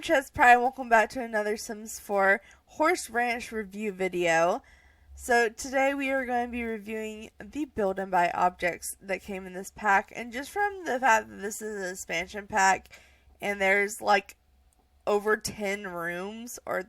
I'm ChezPride. Welcome back to another Sims 4 Horse Ranch review video. So today we are going to be reviewing the build and buy objects that came in this pack, and just from the fact that this is an expansion pack and there's like over 10 rooms, or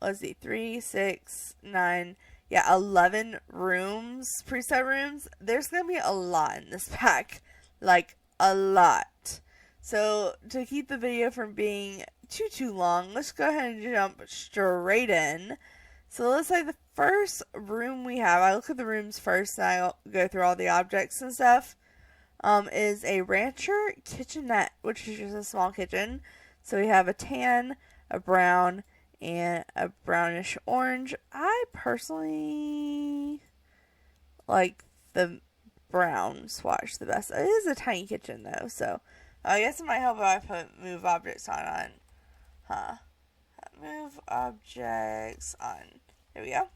let's see, 3, 6, 9, yeah, 11 rooms, preset rooms. There's going to be a lot in this pack, like a lot. So to keep the video from being too long, let's go ahead and jump straight in. So let's say the first room we have, I look at the rooms first and I'll go through all the objects and stuff, is a rancher kitchenette, which is just a small kitchen. So we have a tan, a brown, and a brownish orange. I personally like the brown swatch the best. It is a tiny kitchen though, so I guess it might help if I put move objects on. Move objects on. There we go.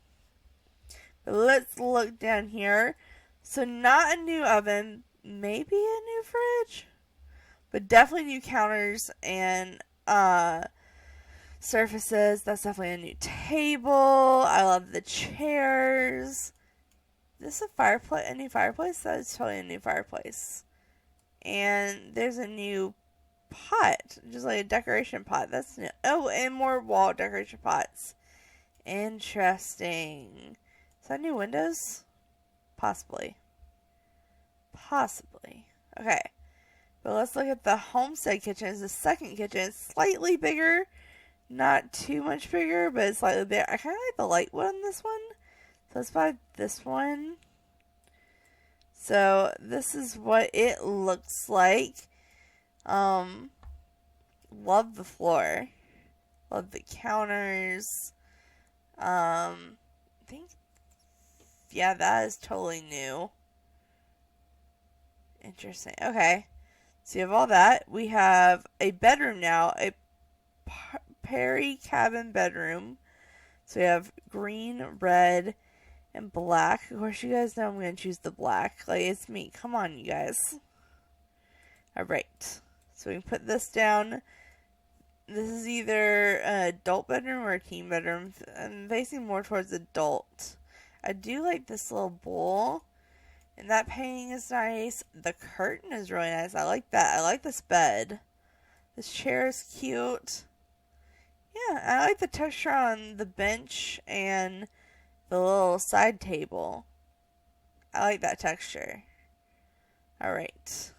But let's look down here. So not a new oven, maybe a new fridge, but definitely new counters and surfaces. That's definitely a new table. I love the chairs. This is a fireplace, a new fireplace? That is totally a new fireplace. And there's a new pot, just like a decoration pot. That's new. Oh, and more wall decoration pots. Interesting. Is that new windows? Possibly. Okay. But let's look at the homestead kitchen. It's the second kitchen. It's slightly bigger. Not too much bigger, but it's slightly bigger. I kind of like the light one on this one. So let's buy this one. So this is what it looks like. Love the floor. Love the counters. I think, yeah, that is totally new. Interesting. Okay. So you have all that. We have a bedroom now. A Perry cabin bedroom. So we have green, red, and black. Of course, you guys know I'm going to choose the black. Like, it's me. Come on, you guys. Alright. So we can put this down. This is either an adult bedroom or a teen bedroom. I'm facing more towards adult. I do like this little bowl. And that painting is nice. The curtain is really nice. I like that. I like this bed. This chair is cute. Yeah, I like the texture on the bench and the little side table. I like that texture. Alright.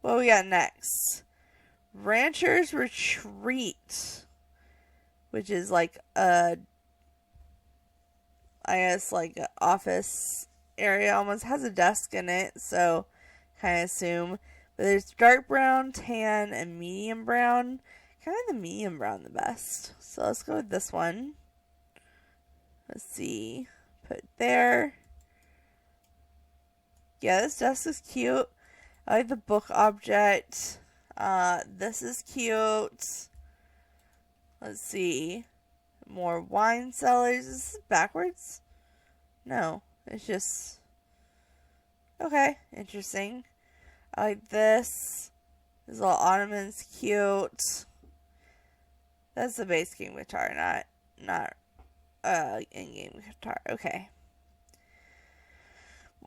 What we got next? Rancher's Retreat. Which is like a, I guess like an office area. Almost has a desk in it, so kind of assume. But there's dark brown, tan, and medium brown. Kind of the medium brown the best. So let's go with this one. Let's see. Put it there. Yeah, this desk is cute. I like the book object. This is cute. Let's see. More wine cellars. Is this backwards? No. It's just... Okay. Interesting. I like this. This little ottoman's cute. That's the base game guitar, not in-game guitar. Okay.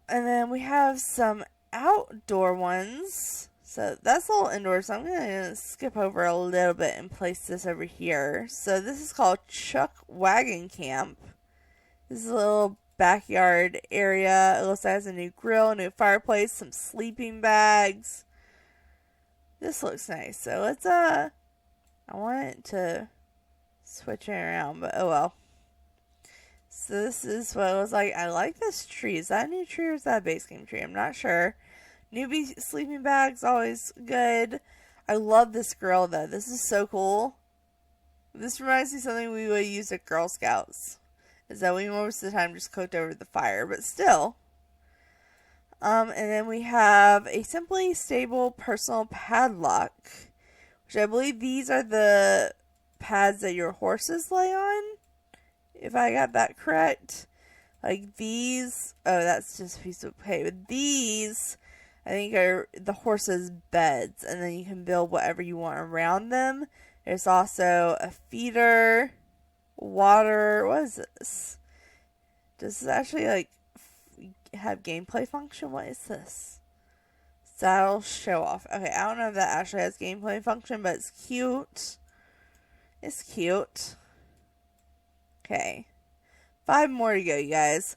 And then we have some outdoor ones. So that's a little indoor, so I'm going to skip over a little bit and place this over here. So this is called Chuck Wagon Camp. This is a little backyard area. It looks like it has a new grill, a new fireplace, some sleeping bags. This looks nice. So let's, I want it to switch it around, but oh well. So this is what it was like. I like this tree. Is that a new tree or is that a base game tree? I'm not sure. Newbie sleeping bags, always good. I love this grill though. This is so cool. This reminds me of something we would use at Girl Scouts. Is that we most of the time just cooked over the fire, but still. And then we have a Simply Stable Personal Padlock, which I believe these are the pads that your horses lay on, if I got that correct. Like these, oh, that's just a piece of paper. These I think are the horses' beds, and then you can build whatever you want around them. There's also a feeder, water. What is this? Does this actually like have gameplay function? What is this? Saddle show off. Okay, I don't know if that actually has gameplay function, but it's cute. It's cute. Okay. 5 more to go, you guys.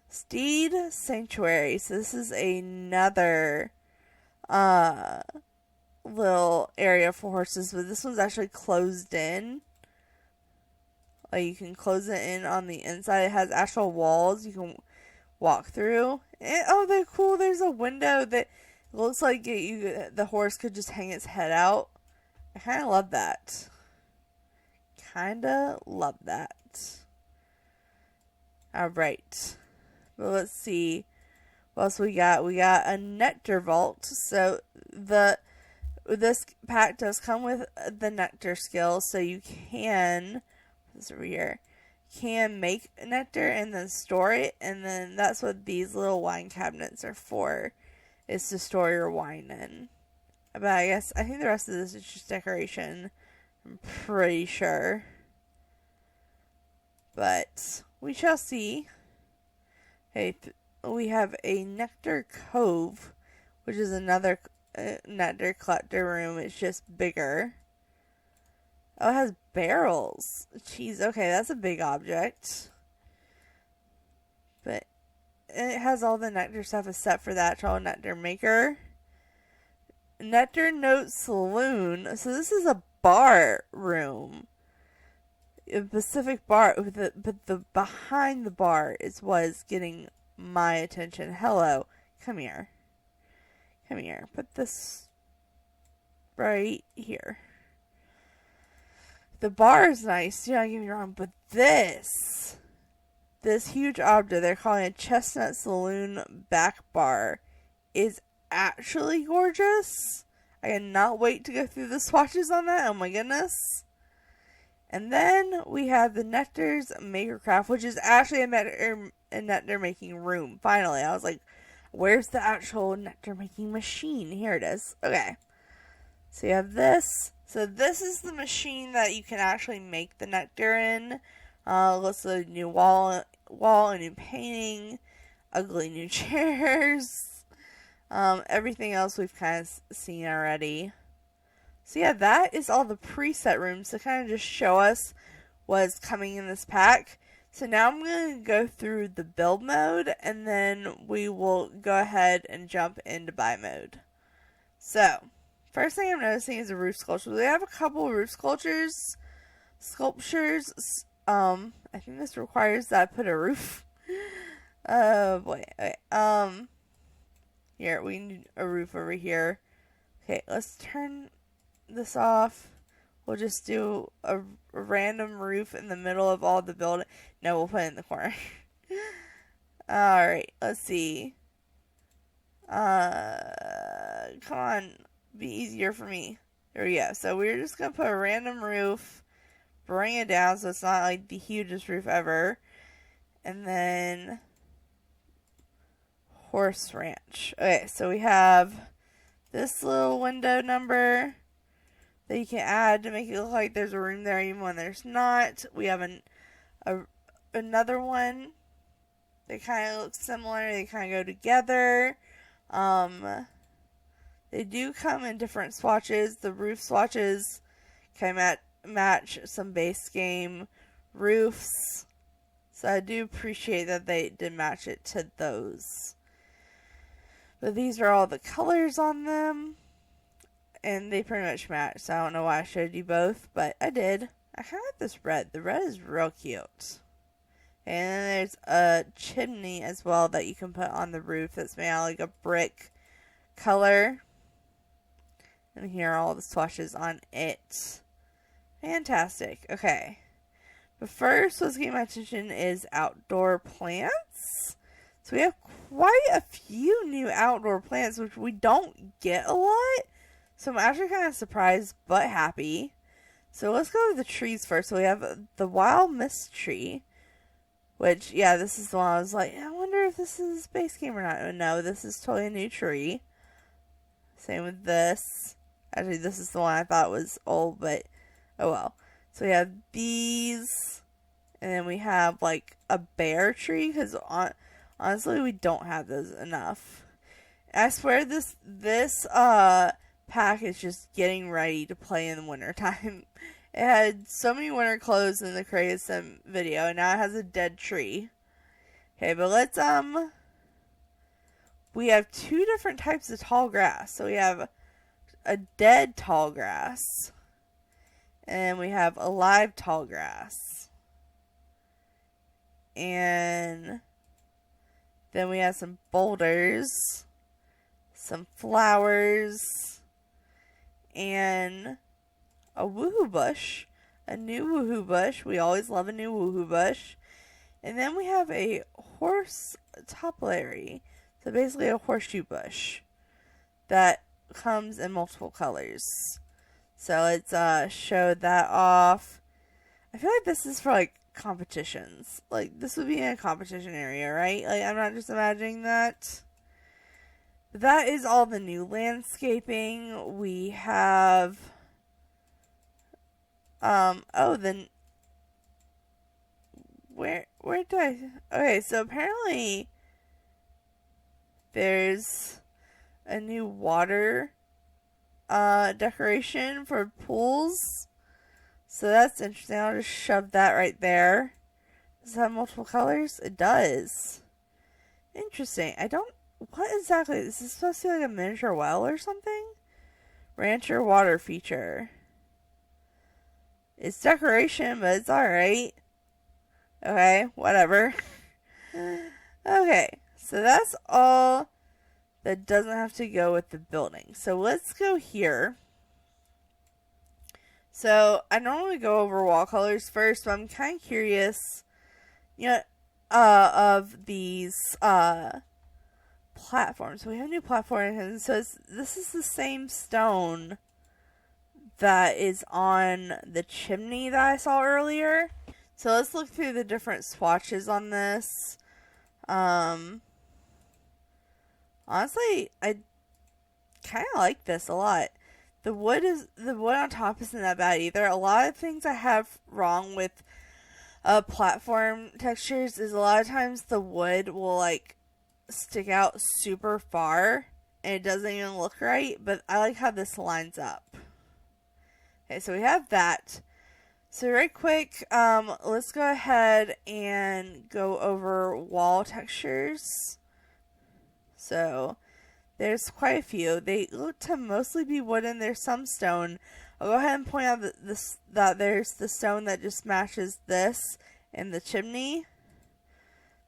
Steed Sanctuary. So this is another little area for horses, but this one's actually closed in. Like you can close it in on the inside. It has actual walls you can walk through. And, oh, they're cool. There's a window that looks like the horse could just hang its head out. I kind of love that. Alright. Well, let's see what else we got. We got a nectar vault. So this pack does come with the nectar skill, so you can over here can make nectar and then store it, and then that's what these little wine cabinets are for, is to store your wine in. But I think the rest of this is just decoration, I'm pretty sure, but we shall see. Okay, we have a nectar cove, which is another nectar collector room. It's just bigger. Oh, it has barrels. Jeez, okay, that's a big object. But it has all the nectar stuff except for the actual nectar maker. Nectar Note Saloon. So this is a bar room. A Pacific bar, but the behind the bar is what is getting my attention. Hello, come here. Put this right here. The bar is nice, do not get me wrong, but this huge object they're calling a Chestnut Saloon back bar is actually gorgeous. I cannot wait to go through the swatches on that. Oh my goodness. And then we have the Nectar's Makercraft, which is actually a nectar making room. Finally, I was like, where's the actual nectar making machine? Here it is. Okay. So you have this. So this is the machine that you can actually make the nectar in. Looks like a new wall, a new painting, ugly new chairs. Everything else we've kind of seen already. So yeah, that is all the preset rooms to kind of just show us what's coming in this pack. So now I'm going to go through the build mode, and then we will go ahead and jump into buy mode. So, first thing I'm noticing is the roof sculpture. We have a couple of roof sculptures. I think this requires that I put a roof. Oh boy. Okay. Here, we need a roof over here. Okay, let's turn this off. We'll just do a random roof in the middle of all the building. No, we'll put it in the corner. Alright, let's see. Come on. Be easier for me. There we go. So we're just going to put a random roof. Bring it down so it's not like the hugest roof ever. And then Horse Ranch. Okay, so we have this little window number that you can add to make it look like there's a room there even when there's not. We have another one that kind of looks similar. They kind of go together. They do come in different swatches. The roof swatches kind of match some base game roofs. So I do appreciate that they did match it to those. But these are all the colors on them. And they pretty much match. So I don't know why I showed you both, but I did. I kind of like this red. The red is real cute. And then there's a chimney as well that you can put on the roof that's made out of like a brick color. And here are all the swatches on it. Fantastic. Okay. But first, what's getting my attention is outdoor plants. So we have quite a few new outdoor plants, which we don't get a lot. So I'm actually kind of surprised, but happy. So let's go with the trees first. So we have the wild mist tree, which, yeah, this is the one I was like, I wonder if this is a space game or not. No, this is totally a new tree. Same with this. Actually, this is the one I thought was old, but oh well. So we have these, and then we have like a bear tree, because honestly, we don't have those enough. I swear this pack is just getting ready to play in the wintertime. It had so many winter clothes in the Create Sim video, and now it has a dead tree. Okay, but let's we have two different types of tall grass. So we have a dead tall grass, and we have a live tall grass. And then we have some boulders, some flowers, and a woohoo bush. A new woohoo bush. We always love a new woohoo bush. And then we have a horse toplarry. So basically a horseshoe bush that comes in multiple colors. So let's show that off. I feel like this is for like competitions. Like this would be in a competition area, right? Like I'm not just imagining that. But that is all the new landscaping. We have then where do I, okay, so apparently there's a new water decoration for pools. So that's interesting. I'll just shove that right there. Does it have multiple colors? It does. Interesting. What exactly? Is this supposed to be like a miniature well or something? Rancher water feature. It's decoration, but it's alright. Okay, whatever. Okay, so that's all that doesn't have to go with the building. So let's go here. So I normally go over wall colors first, but I'm kind of curious, of these platforms. So we have a new platform, and so this is the same stone that is on the chimney that I saw earlier. So let's look through the different swatches on this. Honestly, I kind of like this a lot. The wood on top isn't that bad either. A lot of things I have wrong with platform textures is a lot of times the wood will like stick out super far and it doesn't even look right, but I like how this lines up. Okay, so we have that. So right quick, let's go ahead and go over wall textures. So there's quite a few. They look to mostly be wooden. There's some stone. I'll go ahead and point out that there's the stone that just matches this and the chimney.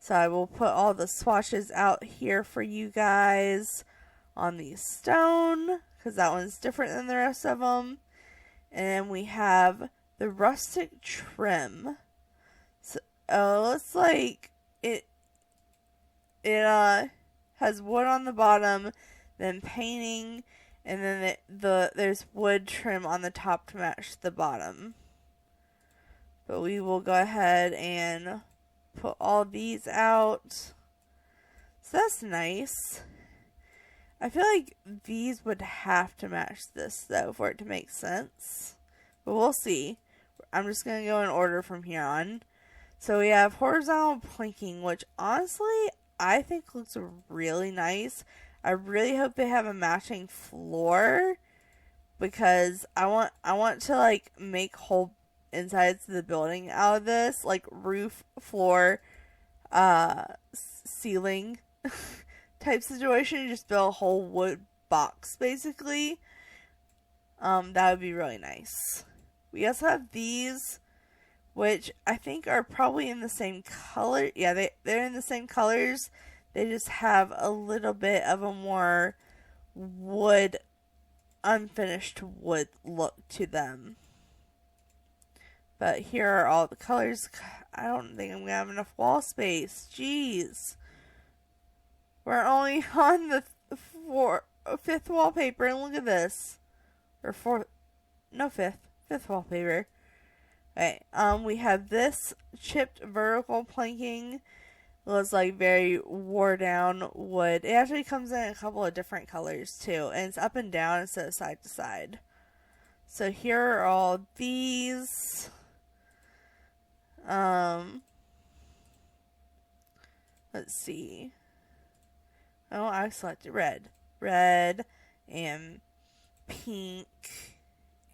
So I will put all the swatches out here for you guys on the stone, because that one's different than the rest of them. And then we have the rustic trim. So looks like it has wood on the bottom, then painting, and then there's wood trim on the top to match the bottom. But we will go ahead and put all these out. So that's nice. I feel like these would have to match this though for it to make sense. But we'll see. I'm just going to go in order from here on. So we have horizontal planking, which honestly I think looks really nice. I really hope they have a matching floor, because I want to like make whole insides of the building out of this, like roof, floor, ceiling type situation. Just build a whole wood box basically. That would be really nice. We also have these, which I think are probably in the same color. Yeah, they're in the same colors. They just have a little bit of a more wood, unfinished wood look to them. But here are all the colors. I don't think I'm going to have enough wall space. Jeez. We're only on the fifth wallpaper, and look at this. Or fifth wallpaper. Okay, we have this chipped vertical planking. looks like very wore down wood. It actually comes in a couple of different colors too, and it's up and down instead of side to side. So here are all these. Let's see. Oh, I selected red. Red and pink,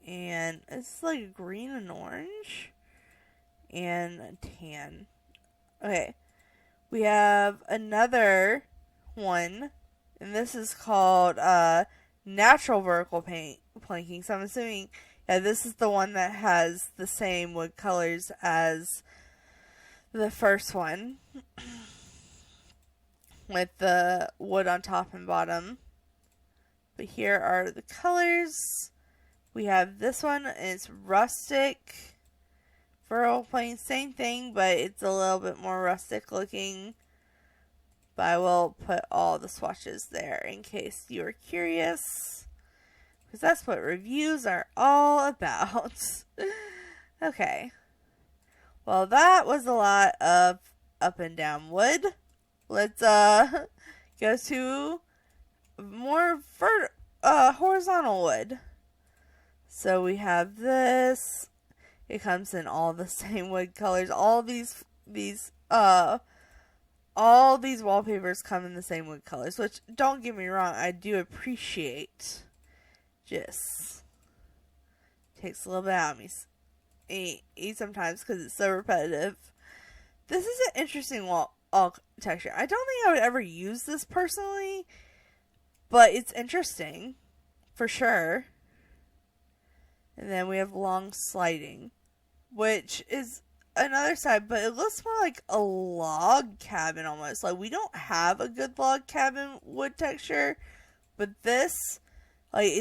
and it's like green and orange and tan. Okay, we have another one, and this is called natural vertical planking. So I'm assuming, yeah, this is the one that has the same wood colors as the first one, with the wood on top and bottom. But here are the colors. We have this one, it's rustic. Vertical plane, same thing, but it's a little bit more rustic looking. But I will put all the swatches there in case you are curious, because that's what reviews are all about. Okay. Well, that was a lot of up and down wood. Let's go to more horizontal wood. So we have this. It comes in all the same wood colors. All these wallpapers come in the same wood colors, which, don't get me wrong, I do appreciate. Just takes a little bit out of me sometimes because it's so repetitive. This is an interesting wall texture. I don't think I would ever use this personally, but it's interesting for sure. And then we have long sliding, which is another side, but it looks more like a log cabin almost. Like, we don't have a good log cabin wood texture, but this, like,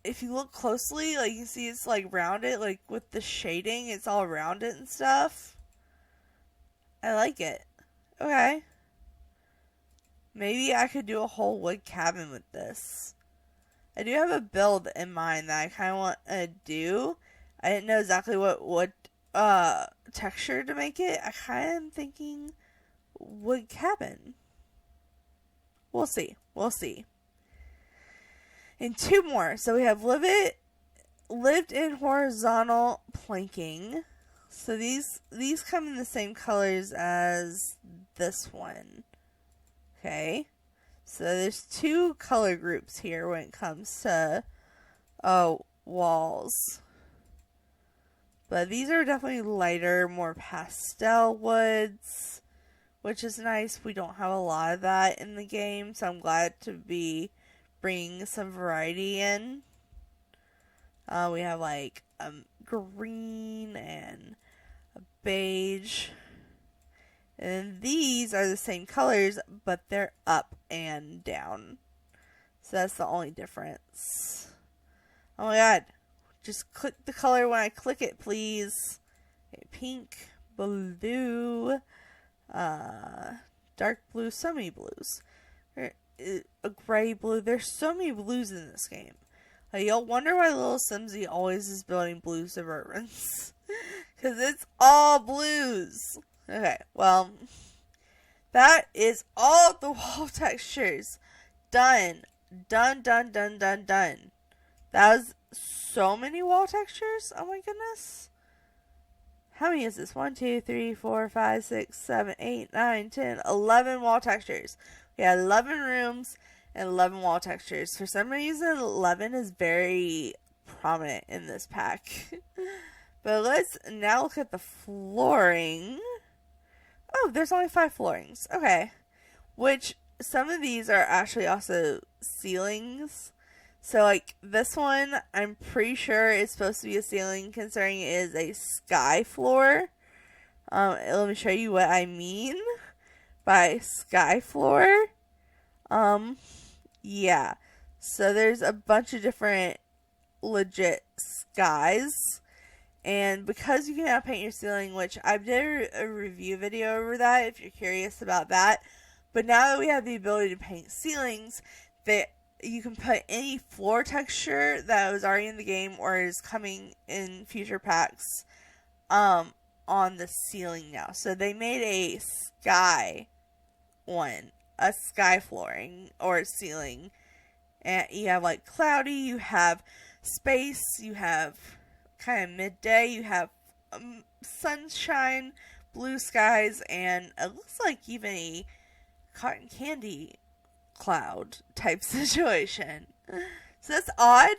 if you look closely, like, you see it's like rounded, like with the shading, it's all rounded and stuff. I like it. Okay. Maybe I could do a whole wood cabin with this. I do have a build in mind that I kind of want to do. I didn't know exactly what texture to make it. I kind of am thinking wood cabin. We'll see. We'll see. And two more. So we have lived in horizontal planking. So these come in the same colors as this one. Okay. So there's two color groups here when it comes to walls. But these are definitely lighter, more pastel woods, which is nice. We don't have a lot of that in the game, so I'm glad to be bringing some variety in. We have like green and a beige. And these are the same colors, but they're up and down. So that's the only difference. Oh my god. Just click the color when I click it, please. Okay, pink, blue, dark blue, so many blues. A gray blue. There's so many blues in this game. Like, you'll wonder why little Simsy always is building blue Suburbans. Because it's all blues. Okay, well, that is all the wall textures. Done. Done. That was so many wall textures. Oh my goodness. How many is this? 1, 2, 3, 4, 5, 6, 7, 8, 9, 10, 11 wall textures. We had 11 rooms and 11 wall textures. For some reason, 11 is very prominent in this pack. But let's now look at the flooring. Oh, there's only 5 floorings. Okay. Which, some of these are actually also ceilings. So, like, this one, I'm pretty sure it's supposed to be a ceiling, considering it is a sky floor. Let me show you what I mean by sky floor. Yeah. So, there's a bunch of different legit skies. And because you can now paint your ceiling, which I did a review video over that if you're curious about that. But now that we have the ability to paint ceilings, that you can put any floor texture that was already in the game or is coming in future packs on the ceiling now. So they made a sky one, a sky flooring or ceiling. And you have like cloudy, you have space, you have kind of midday, you have sunshine, blue skies, and it looks like even a cotton candy cloud type situation. So that's odd,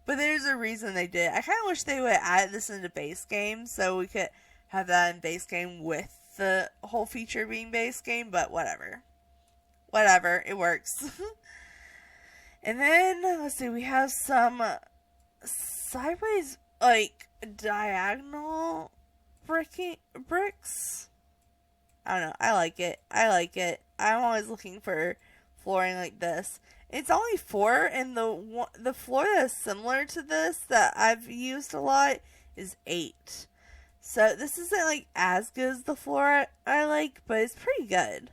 but there's a reason they did it. I kind of wish they would add this into base game so we could have that in base game with the whole feature being base game, but whatever. Whatever, it works. And then, let's see, we have some sideways, like, diagonal bricks. I don't know, I like it. I'm always looking for flooring like this. It's only 4, and the floor that is similar to this that I've used a lot is 8. So this isn't like as good as the floor I like, but it's pretty good.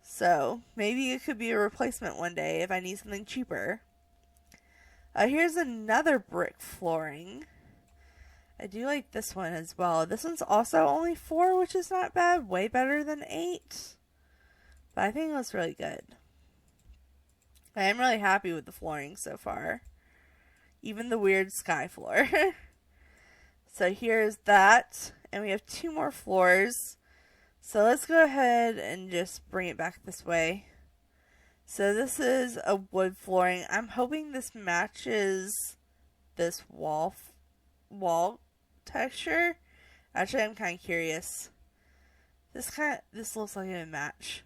So maybe it could be a replacement one day if I need something cheaper. Here's another brick flooring. I do like this one as well. This one's also only 4, which is not bad. Way better than 8. But I think it looks really good. I am really happy with the flooring so far. Even the weird sky floor. So here's that. And we have 2 more floors. So let's go ahead and just bring it back this way. So this is a wood flooring. I'm hoping this matches this wall texture. Actually, I'm kind of curious. This looks like it would match.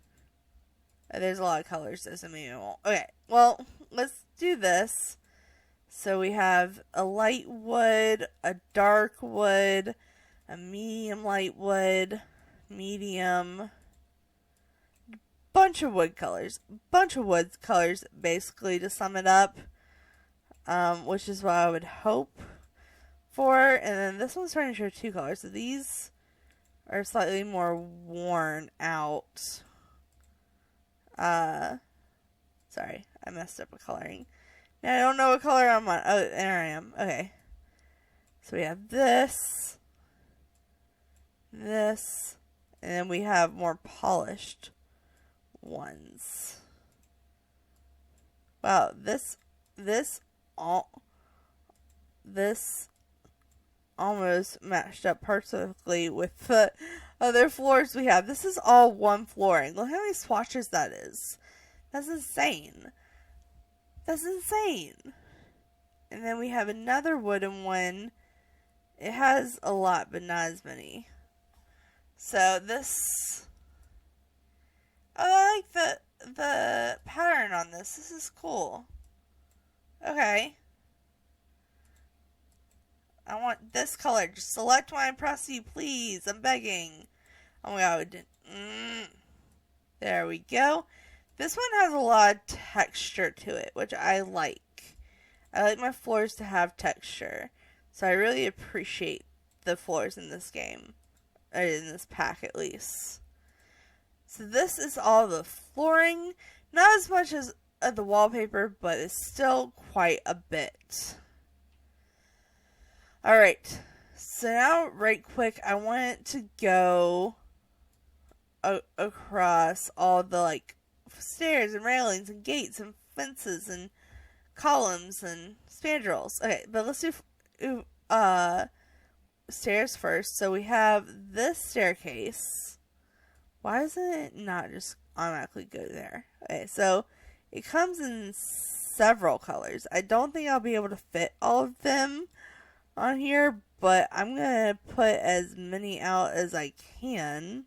There's a lot of colors, doesn't mean it won't. Okay, well, let's do this. So we have a light wood, a dark wood, a medium light wood, medium, bunch of wood colors basically, to sum it up, which is what I would hope for. And then this one's trying to show 2 colors, so these are slightly more worn out. Sorry, I messed up a coloring. Now I don't know what color I'm on. Oh, there I am. Okay, so we have this, and then we have more polished ones. Wow, this almost matched up perfectly with the other floors we have. This is all one flooring. Look how many swatches that is. That's insane. And then we have another wooden one. It has a lot, but not as many. So this, I like the pattern on this. This is cool. Okay. I want this color. Just select one and press you, please. I'm begging. Oh my god. There we go. This one has a lot of texture to it, which I like. I like my floors to have texture. So I really appreciate the floors in this game. Or in this pack, at least. So this is all the flooring. Not as much as the wallpaper, but it's still quite a bit. Alright. So now, right quick, I want to go across all the, like, stairs and railings and gates and fences and columns and spandrels. Okay, but let's do stairs first. So we have this staircase. Why doesn't it not just automatically go there? Okay, so it comes in several colors. I don't think I'll be able to fit all of them on here, but I'm gonna put as many out as I can.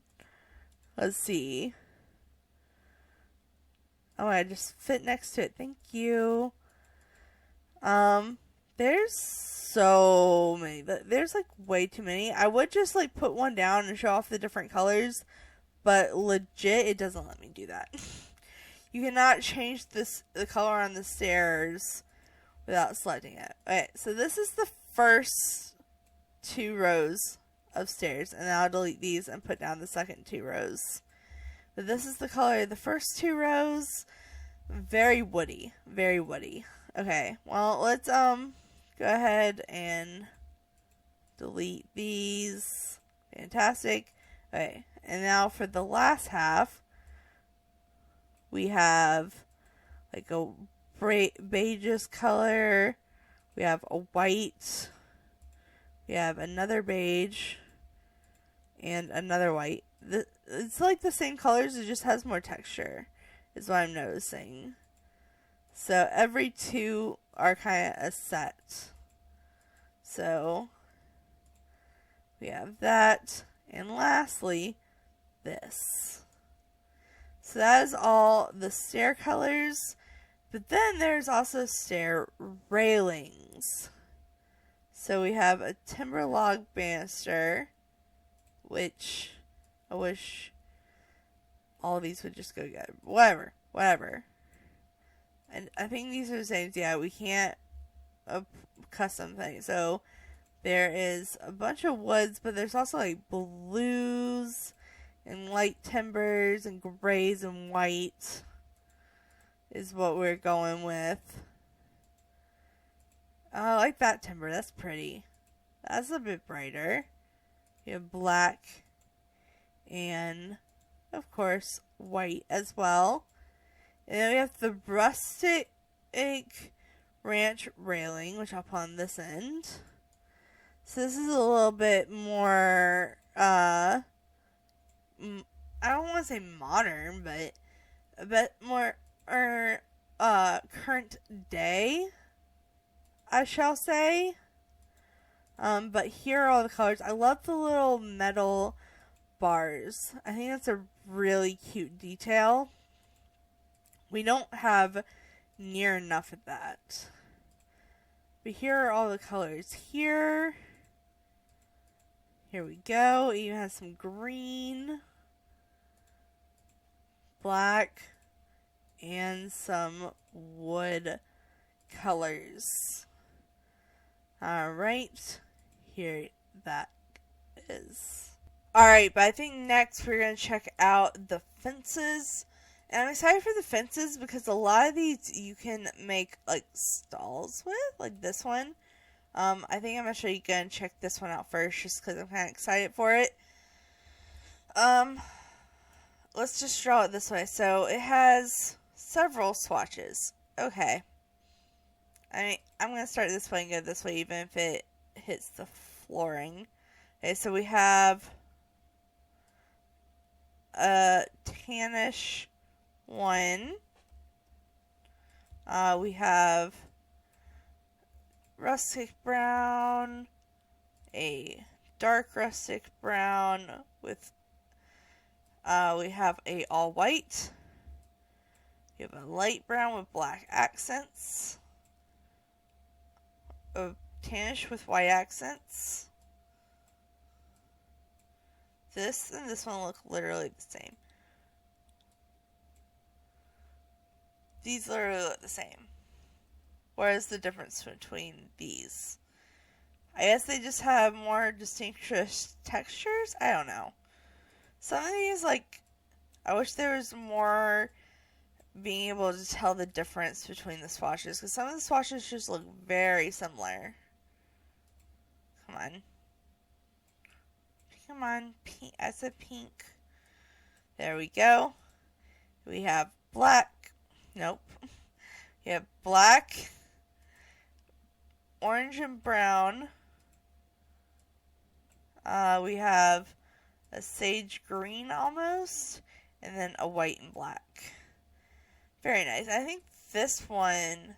Let's see. Oh, I just fit next to it. Thank you. There's so many. There's like way too many. I would just like put one down and show off the different colors, but legit, it doesn't let me do that. You cannot change the color on the stairs without selecting it. Okay, so this is the first 2 rows of stairs, and I'll delete these and put down the second 2 rows. But this is the color of the first 2 rows. Very woody. Very woody. Okay, well, let's go ahead and delete these. Fantastic. Okay, and now for the last half, We have like a beige color. We have a white. We have another beige. And another white. It's like the same colors, it just has more texture, is what I'm noticing. So every two are kind of a set. So we have that. And lastly, this. So that is all the stair colors. But then there's also stair railings. So we have a timber log banister, which I wish all of these would just go together. Whatever. And I think these are the same. Yeah, we can't custom thing. So there is a bunch of woods, but there's also like blues and light timbers and grays and white is what we're going with. I like that timber. That's pretty. That's a bit brighter. You have black and, of course, white as well. And then we have the rustic ranch railing, which I'll put on this end. So this is a little bit more, I don't want to say modern, but a bit more current day, I shall say. But here are all the colors. I love the little metal bars. I think that's a really cute detail. We don't have near enough of that. But here are all the colors. Here we go. It even has some green, black, and some wood colors. Alright, here that is. Alright, but I think next we're going to check out the fences. And I'm excited for the fences because a lot of these you can make like stalls with, like this one. I think I'm actually going to check this one out first just because I'm kind of excited for it. Let's just draw it this way. So it has several swatches. Okay. I'm going to start this way and go this way even if it hits the flooring. Okay, so we have a tannish one. We have rustic brown, a dark rustic brown with, we have a all white. We have a light brown with black accents. A tannish with white accents. This and this one look literally the same. These literally look the same. What is the difference between these? I guess they just have more distinct textures? I don't know. Some of these, like, I wish there was more being able to tell the difference between the swatches, because some of the swatches just look very similar. Come on. Come on. Pink. I said pink. There we go. We have black. Nope. We have black, orange and brown. We have a sage green almost, and then a white and black. Very nice. I think this one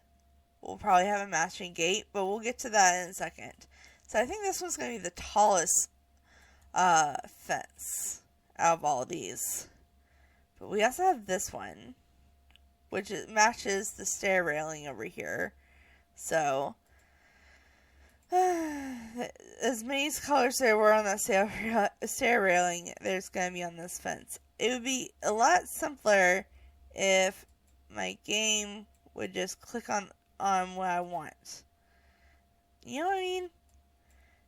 will probably have a matching gate, but we'll get to that in a second. So I think this one's going to be the tallest fence out of all of these. But we also have this one, which matches the stair railing over here. So, as many colors there were on that stair railing, there's going to be on this fence. It would be a lot simpler if my game would just click on what I want. You know what I mean?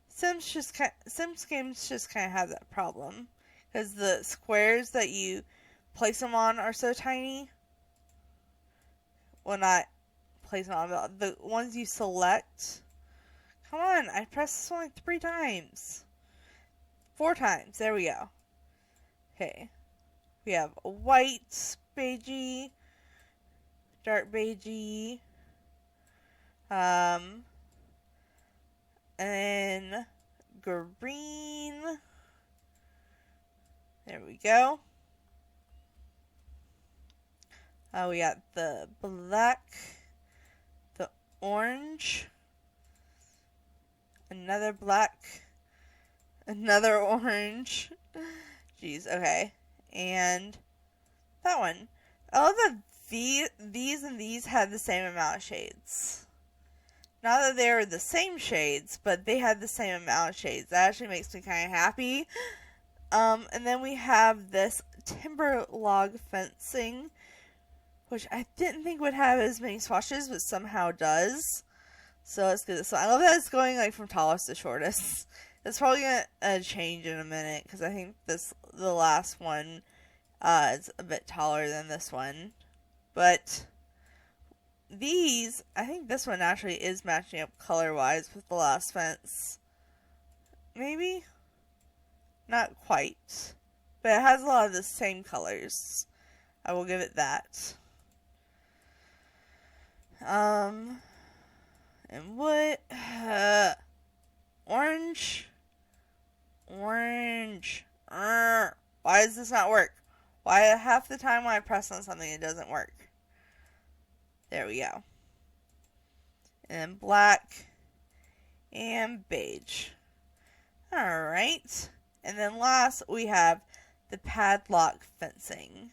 Sims games just kind of have that problem. Because the squares that you place them on are so tiny. Well, not place them on, but the ones you select. Come on, I pressed this one like 3 times. 4 times, there we go. Okay. We have a white, beigey, dark beigey. And then green. There we go. We got the black, the orange, another black, another orange. Jeez, okay. And that one. I love that these and these had the same amount of shades. Not that they were the same shades, but they had the same amount of shades. That actually makes me kind of happy. And then we have this timber log fencing, which I didn't think would have as many swatches, but somehow does. So let's get this one. I love that it's going like from tallest to shortest. It's probably gonna change in a minute because I think the last one is a bit taller than this one. But these, I think this one actually is matching up color-wise with the last fence. Maybe? Not quite. But it has a lot of the same colors. I will give it that. And what? Orange. Orange. Why does this not work? Why half the time when I press on something it doesn't work? There we go. And black and beige. Alright. And then last we have the padlock fencing.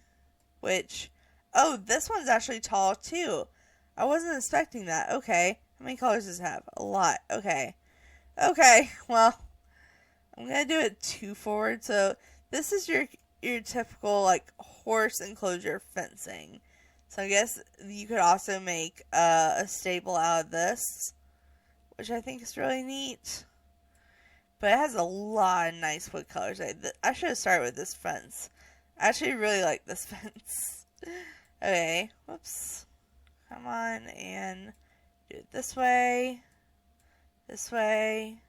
Which, oh, this one's actually tall too. I wasn't expecting that. Okay. How many colors does it have? A lot. Okay. Okay, well, I'm going to do it 2 forward. So this is your typical like horse enclosure fencing. So I guess you could also make a stable out of this, which I think is really neat. But it has a lot of nice wood colors. I should have started with this fence. I actually really like this fence. Okay, whoops. Come on and do it this way. This way.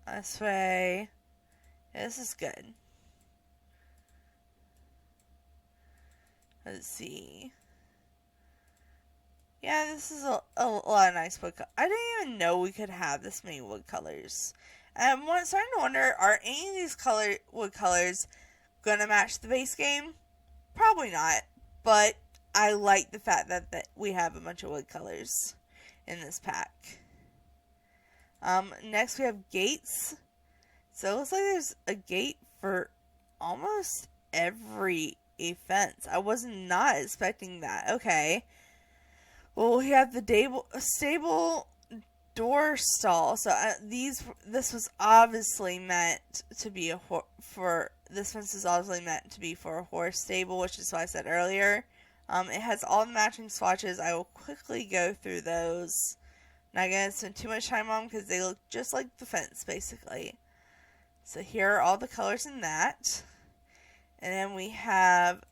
This way. Yeah, this is good. Let's see. Yeah, this is a lot of nice wood colors. I didn't even know we could have this many wood colors. I'm starting to wonder, are any of these wood colors going to match the base game? Probably not. But I like the fact that we have a bunch of wood colors in this pack. Next we have gates. So it looks like there's a gate for almost every fence. I was not expecting that. Okay. Well, we have the stable door stall. So this was obviously meant to be this fence is obviously meant to be for a horse stable, which is what I said earlier. It has all the matching swatches. I will quickly go through those. Not going to spend too much time on them because they look just like the fence, basically. So here are all the colors in that. And then we have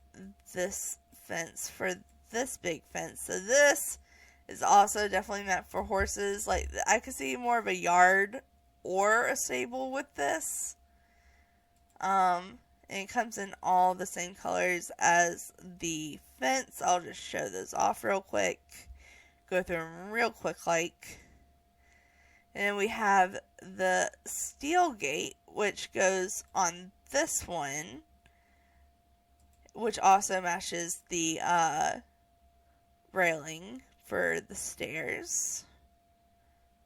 this fence for this big fence. So this is also definitely meant for horses. Like, I could see more of a yard or a stable with this. And it comes in all the same colors as the fence. I'll just show those off real quick. Go through them real quick like. And then we have the steel gate, which goes on this one, which also matches the railing for the stairs.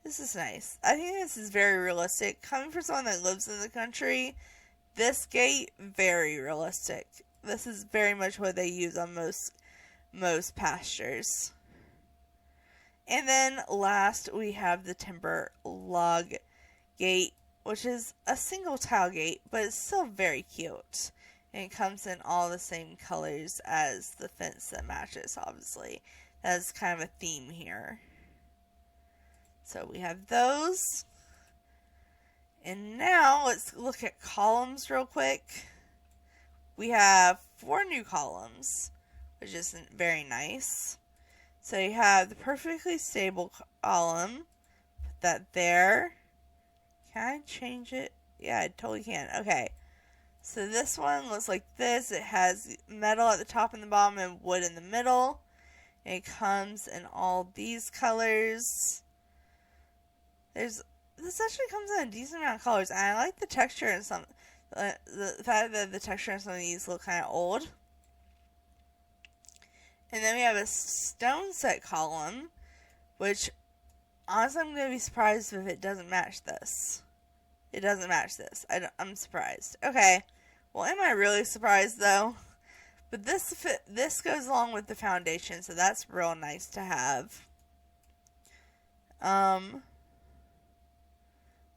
This is nice. I think this is very realistic. Coming from someone that lives in the country, this gate, very realistic. This is very much what they use on most pastures. And then last we have the timber log gate, which is a single tile gate, but it's still very cute. And it comes in all the same colors as the fence that matches, obviously. That's kind of a theme here. So we have those. And now let's look at columns real quick. We have 4 new columns, which is very nice. So you have the perfectly stable column. Put that there. Can I change it? Yeah, I totally can. Okay. So this one looks like this. It has metal at the top and the bottom and wood in the middle. It comes in all these colors. This actually comes in a decent amount of colors, and I like the texture in some. The fact that the texture in some of these look kind of old. And then we have a stone set column, which honestly I'm going to be surprised if it doesn't match this. It doesn't match this. I'm surprised. Okay. Well, am I really surprised though? But this goes along with the foundation, so that's real nice to have.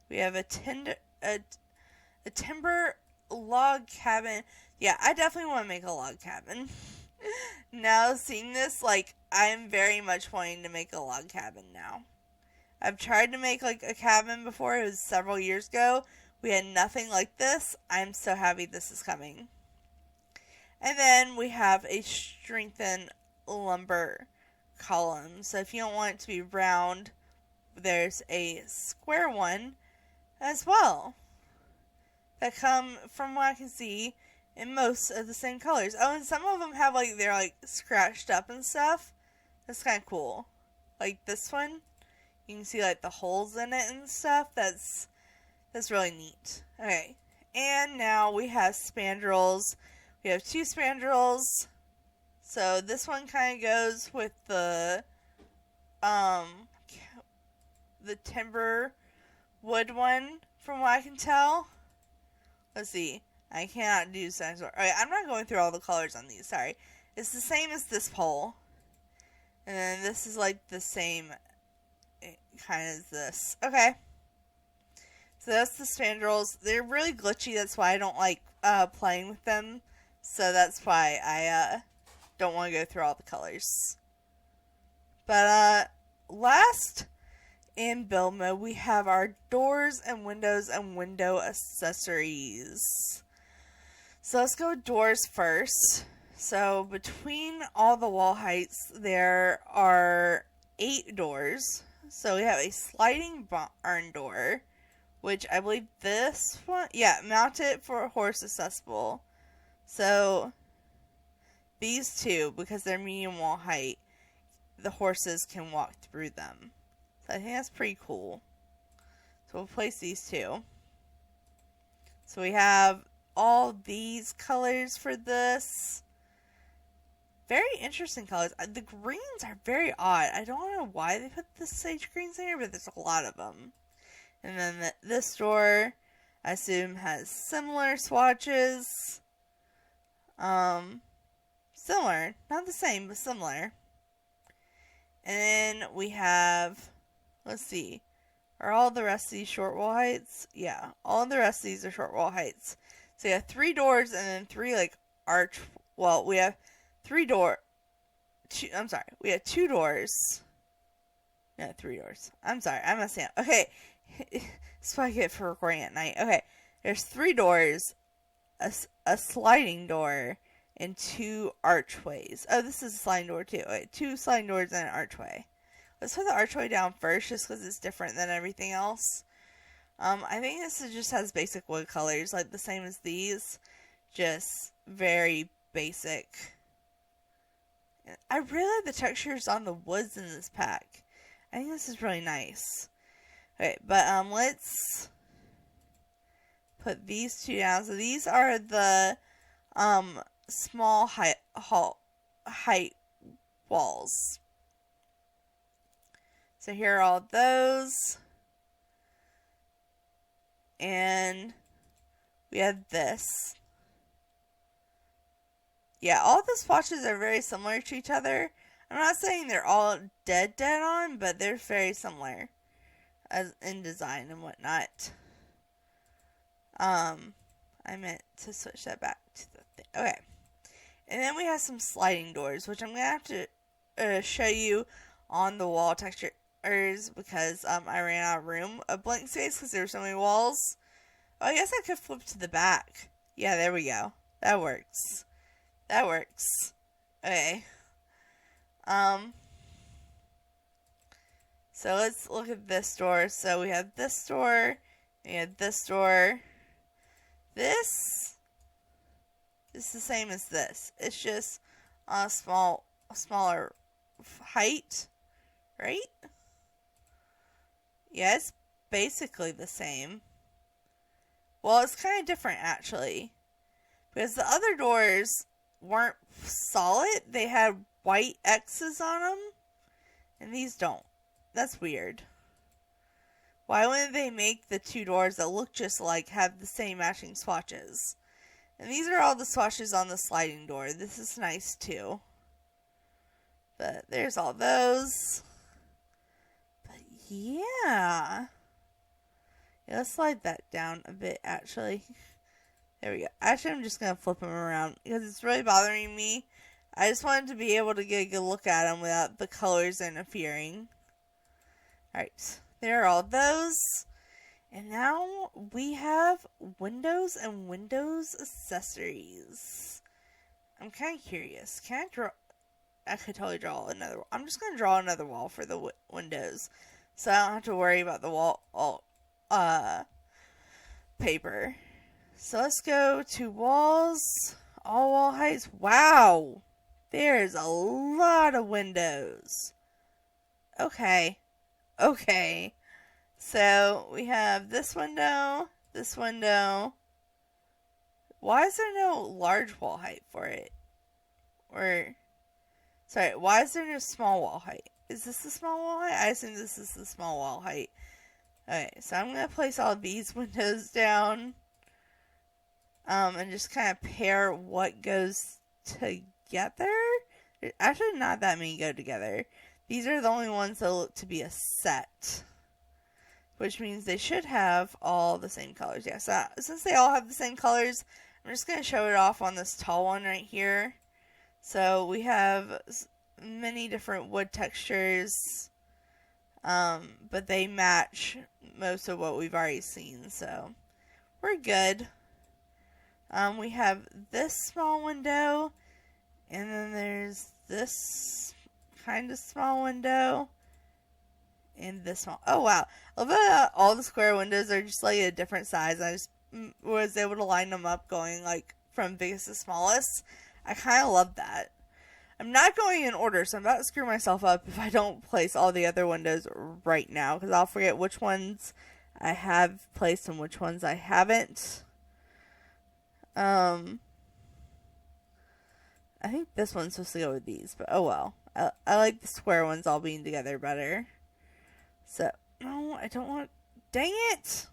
We have a timber log cabin. Yeah, I definitely want to make a log cabin. Now, seeing this, like, I'm very much wanting to make a log cabin now. I've tried to make, like, a cabin before. It was several years ago. We had nothing like this. I'm so happy this is coming. And then we have a strengthened lumber column. So if you don't want it to be round, there's a square one as well. That come, from what I can see, in most of the same colors. Oh, and some of them have, like, they're, like, scratched up and stuff. That's kind of cool. Like this one, you can see, like, the holes in it and stuff. That's really neat. Okay, and now we have spandrels. We have 2 spandrels. So this one kind of goes with the timber wood one, from what I can tell. Let's see. I cannot do dinosaur. Alright, I'm not going through all the colors on these. Sorry. It's the same as this pole. And then this is like the same kind as this. Okay. So that's the spandrels. They're really glitchy. That's why I don't like playing with them. So that's why I don't want to go through all the colors. But last in build mode, we have our doors and windows and window accessories. So let's go with doors first. So between all the wall heights, there are 8 doors. So we have a sliding barn door, which I believe this one, yeah, mounted for horse accessible. So these 2, because they're medium wall height, the horses can walk through them. So I think that's pretty cool. So we'll place these 2. So we have all these colors for this. Very interesting colors. The greens are very odd. I don't know why they put the sage greens in here, but there's a lot of them. And then this door, I assume, has similar swatches. Similar. Not the same, but similar. And then we have, let's see, are all the rest of these short wall heights? Yeah, all the rest of these are short wall heights. So you have 3 doors and then 3 like arch. Well, we have 3 door. I'm sorry, we have 2 doors. No, 3 doors. I'm sorry, I'm messing up. Okay, that's what I get for recording at night. Okay, there's 3 doors, a sliding door, and 2 archways. Oh, this is a sliding door too. Okay, 2 sliding doors and an archway. Let's put the archway down first, just because it's different than everything else. I think this just has basic wood colors, like the same as these, just very basic. I really like the textures on the woods in this pack. I think this is really nice. Okay, but let's put these 2 down. So these are the small height walls. So here are all those. And we have this. Yeah, all the swatches are very similar to each other. I'm not saying they're all dead on, but they're very similar as in design and whatnot. I meant to switch that back to the thing. Okay. And then we have some sliding doors, which I'm going to have to show you on the wall textures because I ran out of room of blank space because there were so many walls. Oh, I guess I could flip to the back. Yeah, there we go. That works. That works. Okay. So let's look at this door. So we have this door. We have this door. This It's the same as this. It's just on a smaller height, right? Yeah, it's basically the same. Well, it's kind of different actually, because the other doors weren't solid. They had white X's on them, and these don't. That's weird. Why wouldn't they make the two doors that look just like have the same matching swatches? And these are all the swatches on the sliding door. This is nice too. But there's all those. But yeah. Let's slide that down a bit actually. There we go. Actually, I'm just going to flip them around because it's really bothering me. I just wanted to be able to get a good look at them without the colors interfering. Alright, there are all those. And now we have windows and windows accessories. I'm kind of curious. Can I draw? I could totally draw another wall. I'm just going to draw another wall for the windows. So I don't have to worry about the wall paper. So let's go to walls. All wall heights. Wow. There's a lot of windows. Okay. So we have this window. Why is there no large wall height for it? Why is there no small wall height? Is this the small wall height? I assume this is the small wall height. Okay, so I'm going to place all these windows down. And just kind of pair what goes together. There's actually not that many go together. These are the only ones that look to be a set. Which means they should have all the same colors. Yeah, so since they all have the same colors, I'm just going to show it off on this tall one right here. So we have many different wood textures. But they match most of what we've already seen. So we're good. We have this small window, and then there's this kind of small window, and this small. Oh wow! I love that all the square windows are just like a different size. I just was able to line them up, going like from biggest to smallest. I kind of love that. I'm not going in order, so I'm about to screw myself up if I don't place all the other windows right now, because I'll forget which ones I have placed and which ones I haven't. I think this one's supposed to go with these, but oh well. I like the square ones all being together better. So, no, I don't want... Dang it!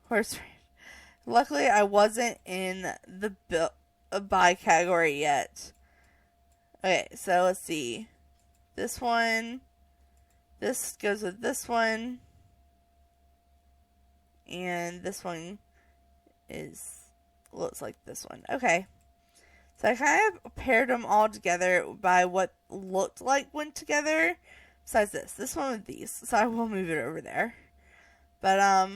Horse race. Luckily, I wasn't in the buy category yet. Okay, so let's see. This one. This goes with this one. And this one looks like this one. Okay. So I kind of paired them all together by what looked like went together. Besides this one with these. So I will move it over there. But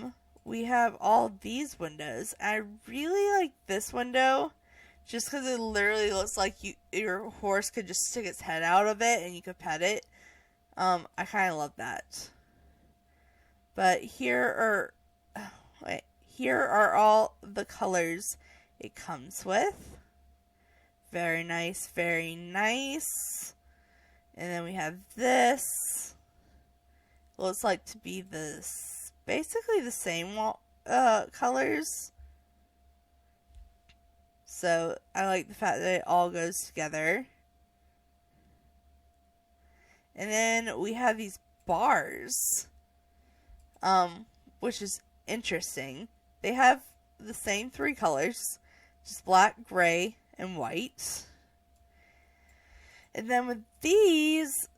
we have all these windows. I really like this window. Just because it literally looks like your horse could just stick its head out of it and you could pet it. I kind of love that. But here are all the colors it comes with. Very nice, very nice. And then we have this. Looks like to be basically the same colors. So I like the fact that it all goes together. And then we have these bars, which is interesting. They have the same three colors, just black, gray, and white. And then with these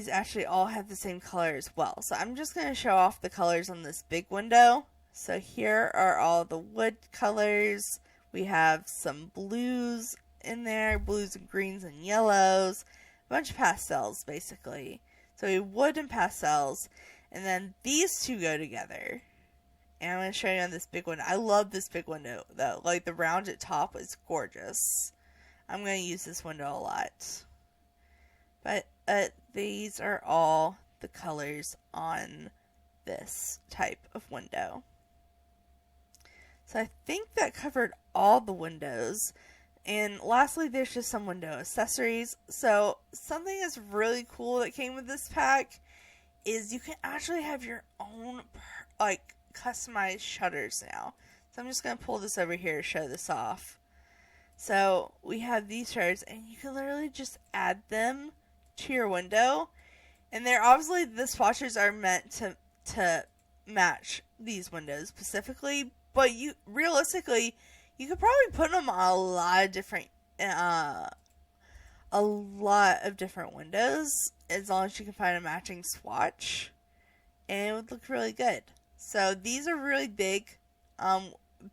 actually all have the same color as well. So I'm just going to show off the colors on this big window. So here are all the wood colors. We have some blues in there, blues and greens and yellows. A bunch of pastels, basically. So we have wood and pastels. And then these two go together. And I'm going to show you on this big window. I love this big window, though. Like, the rounded top is gorgeous. I'm going to use this window a lot. But these are all the colors on this type of window. So I think that covered all the windows. And lastly, there's just some window accessories. So something that's really cool that came with this pack is you can actually have your own like customized shutters now. So I'm just going to pull this over here to show this off. So we have these shutters and you can literally just add them to your window. And they're obviously, the swatches are meant to match these windows specifically, but you realistically, you could probably put them on a lot of different windows as long as you can find a matching swatch, and it would look really good. So these are really big.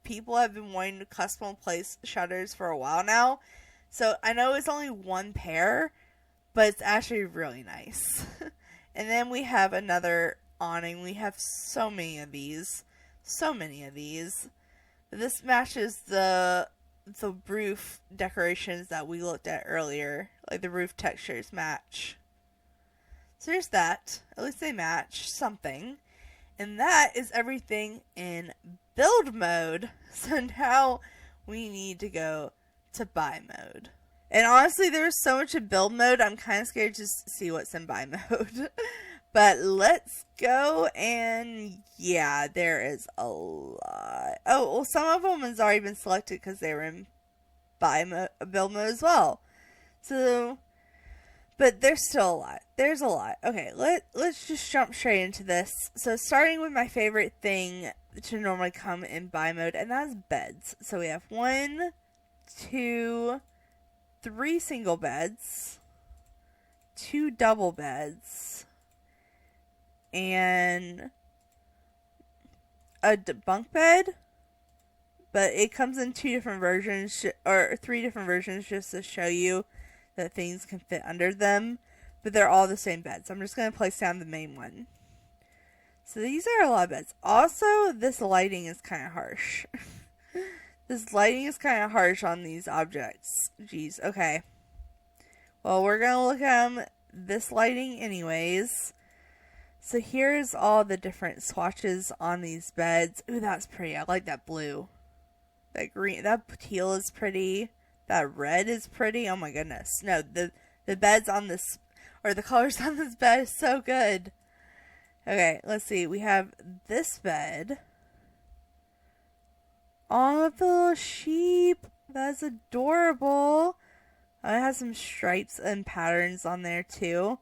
People have been wanting to custom place shutters for a while now, so I know it's only one pair, but it's actually really nice. And then we have another awning. We have so many of these. This matches the roof decorations that we looked at earlier. Like the roof textures match. So there's that. At least they match something. And that is everything in build mode. So now we need to go to buy mode. And honestly, there's so much in build mode, I'm kind of scared to see what's in buy mode. But let's go, and yeah, there is a lot. Oh, well, some of them has already been selected because they were in build mode as well. So, but there's still a lot. There's a lot. Okay, let's just jump straight into this. So starting with my favorite thing to normally come in buy mode, and that's beds. So we have 1, 2, 3 single beds, 2 double beds, and a bunk bed, but it comes in 2 different versions, or 3 different versions, just to show you that things can fit under them, but they're all the same bed. So I'm just going to place down the main one. So these are a lot of beds. Also, this lighting is kind of harsh. This lighting is kind of harsh on these objects. Jeez, okay. Well, we're going to look at this lighting anyways. So here's all the different swatches on these beds. Ooh, that's pretty. I like that blue. That green, that teal is pretty. That red is pretty. Oh my goodness. No, the beds on this, or the colors on this bed is so good. Okay, let's see. We have this bed. Oh, the little sheep. That's adorable. It has some stripes and patterns on there too.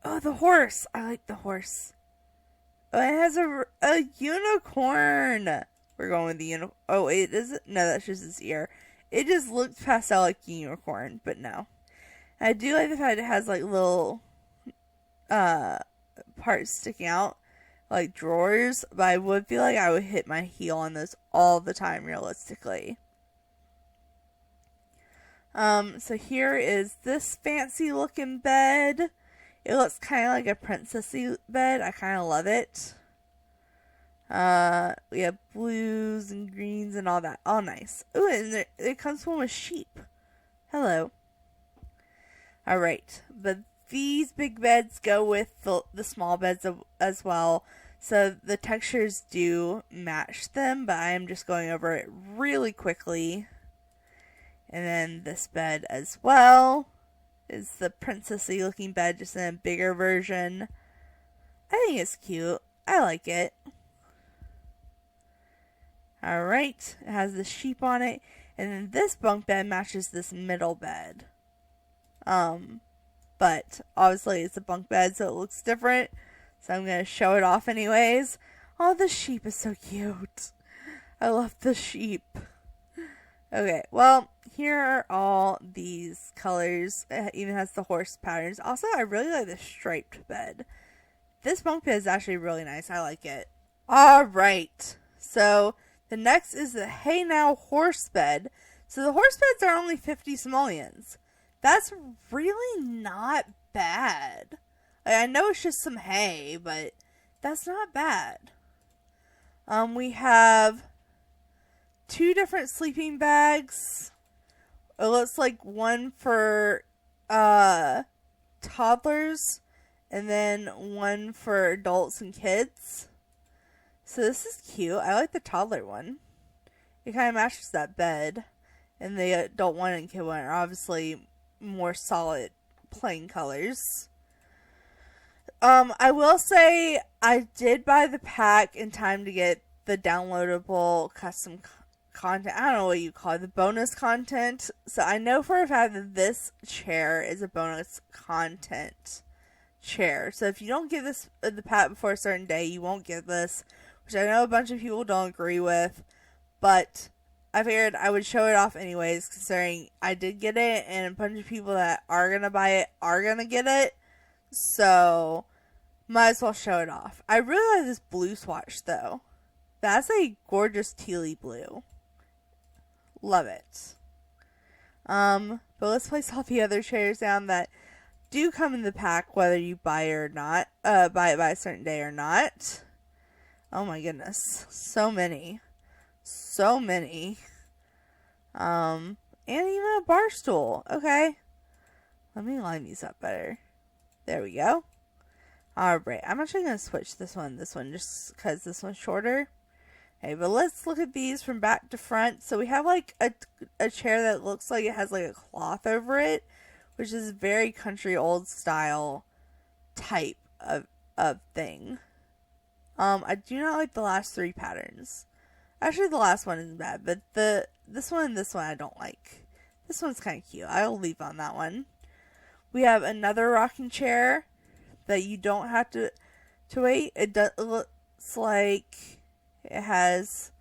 Oh, the horse. I like the horse. Oh, it has a unicorn. We're going with the unicorn. Oh, wait, is it? No, that's just his ear. It just looks pastel like unicorn, but no. I do like the fact it has like little parts sticking out, like drawers, but I would feel like I would hit my heel on those all the time, realistically. So here is this fancy looking bed. It looks kind of like a princessy bed. I kind of love it. We have blues and greens and all that. All nice. Ooh, and it comes from a sheep. Hello. Alright, but these big beds go with the small beds as well. So the textures do match them, but I am just going over it really quickly. And then this bed as well is the princessy looking bed, just in a bigger version. I think it's cute. I like it. Alright, it has the sheep on it. And then this bunk bed matches this middle bed. But obviously it's a bunk bed, so it looks different. So I'm going to show it off anyways. Oh, the sheep is so cute. I love the sheep. Okay, well, here are all these colors. It even has the horse patterns. Also, I really like the striped bed. This bunk bed is actually really nice. I like it. Alright, so the next is the Hey Now horse bed. So the horse beds are only 50 simoleons. That's really not bad. I know it's just some hay, but that's not bad. We have 2 different sleeping bags. It looks like one for toddlers and then one for adults and kids. So this is cute. I like the toddler one. it kind of matches that bed. And the adult one and kid one are obviously more solid plain colors. I will say I did buy the pack in time to get the downloadable custom content. I don't know what you call it, the bonus content. So I know for a fact that this chair is a bonus content chair. So if you don't get this the pack before a certain day, you won't get this, which I know a bunch of people don't agree with, but I figured I would show it off anyways, considering I did get it and a bunch of people that are gonna buy it are gonna get it. So might as well show it off. I really like this blue swatch though. That's a gorgeous tealy blue. Love it. But let's place all the other chairs down that do come in the pack, whether you buy it or not. Buy it by a certain day or not. Oh my goodness, so many. So many. And even a bar stool. Okay. Let me line these up better. There we go. Alright, I'm actually going to switch this one just because this one's shorter. Okay, but let's look at these from back to front. So we have like a chair that looks like it has like a cloth over it, which is very country old style type of thing. I do not like the last three patterns. Actually, the last one isn't bad, but this one and this one I don't like. This one's kind of cute. I'll leave on that one. We have another rocking chair that you don't have to wait. It looks like it has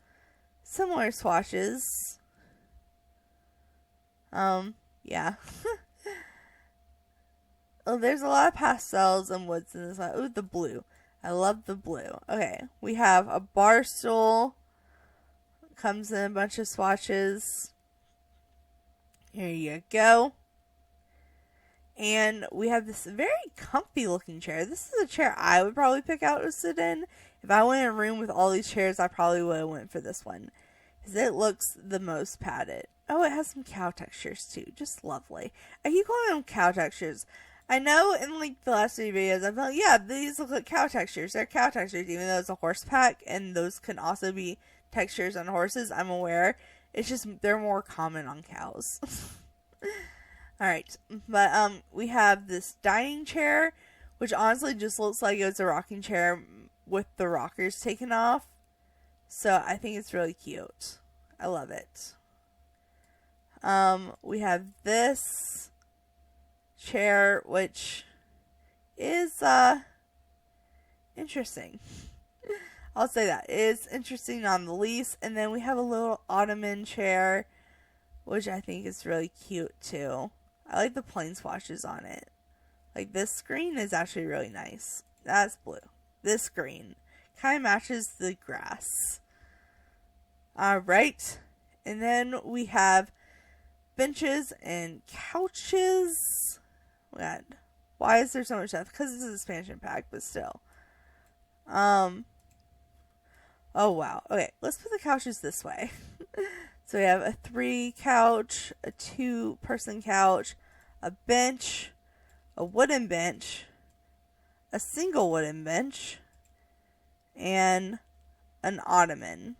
similar swatches. Yeah. Oh, there's a lot of pastels and woods in this one. Ooh, the blue. I love the blue. Okay, we have a bar stool. Comes in a bunch of swatches. Here you go. And we have this very comfy looking chair. This is a chair I would probably pick out to sit in. If I went in a room with all these chairs, I probably would have went for this one, because it looks the most padded. Oh, it has some cow textures too. Just lovely. I keep calling them cow textures. I know in like the last few videos, I've been like, yeah, these look like cow textures. They're cow textures, even though it's a horse pack, and those can also be textures on horses. I'm aware. It's just they're more common on cows. Alright, but we have this dining chair, which honestly just looks like it was a rocking chair with the rockers taken off. So I think it's really cute. I love it. We have this chair, which is interesting. I'll say that. It's interesting on the least. And then we have a little ottoman chair, which I think is really cute too. I like the plain swatches on it. Like this green is actually really nice. That's blue. This green kind of matches the grass. Alright. And then we have benches and couches. God, why is there so much stuff? Because it's an expansion pack, but still. Oh wow. Okay, let's put the couches this way. So we have a 3 couch, a 2-person couch, a bench, a wooden bench, a single wooden bench, and an ottoman.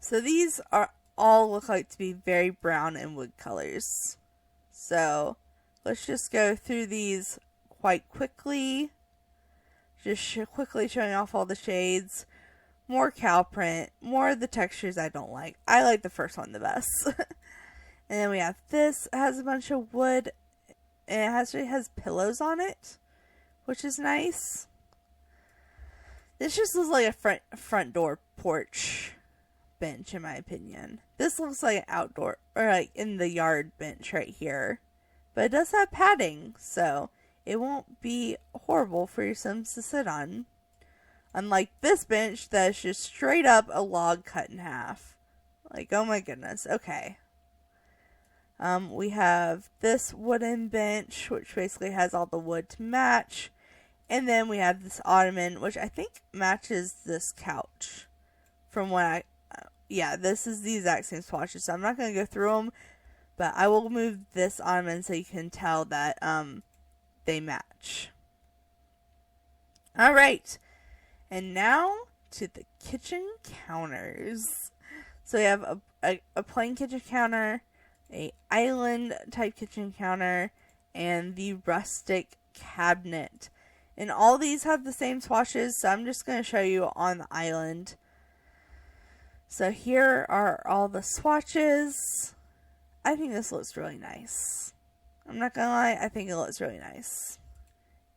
So these are all look like to be very brown and wood colors. So let's just go through these quite quickly. Just quickly showing off all the shades. More cow print. More of the textures I don't like. I like the first one the best. And then we have this. It has a bunch of wood. And it actually has pillows on it, which is nice. This just looks like a front door porch bench, in my opinion. This looks like an outdoor, or like in the yard bench right here. But it does have padding, so it won't be horrible for your Sims to sit on. Unlike this bench that's just straight up a log cut in half. Like, oh my goodness. Okay. We have this wooden bench, which basically has all the wood to match. And then we have this ottoman, which I think matches this couch. From what yeah, this is the exact same swatches, so I'm not going to go through them. But I will move this ottoman so you can tell that they match. Alright. And now to the kitchen counters. So we have a plain kitchen counter, a island type kitchen counter, and the rustic cabinet. And all these have the same swatches, so I'm just going to show you on the island. So here are all the swatches. I think this looks really nice. I'm not going to lie, I think it looks really nice.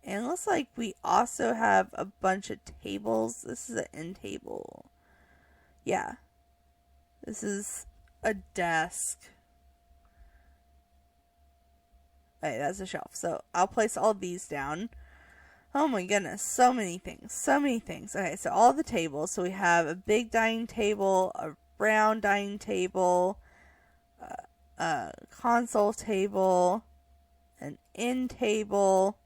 And it looks like we also have a bunch of tables. This is an end table. Yeah. This is a desk. Okay, that's a shelf. So I'll place all these down. Oh my goodness, so many things. So many things. Okay, so all the tables. So we have a big dining table, a round dining table, a console table, an end table,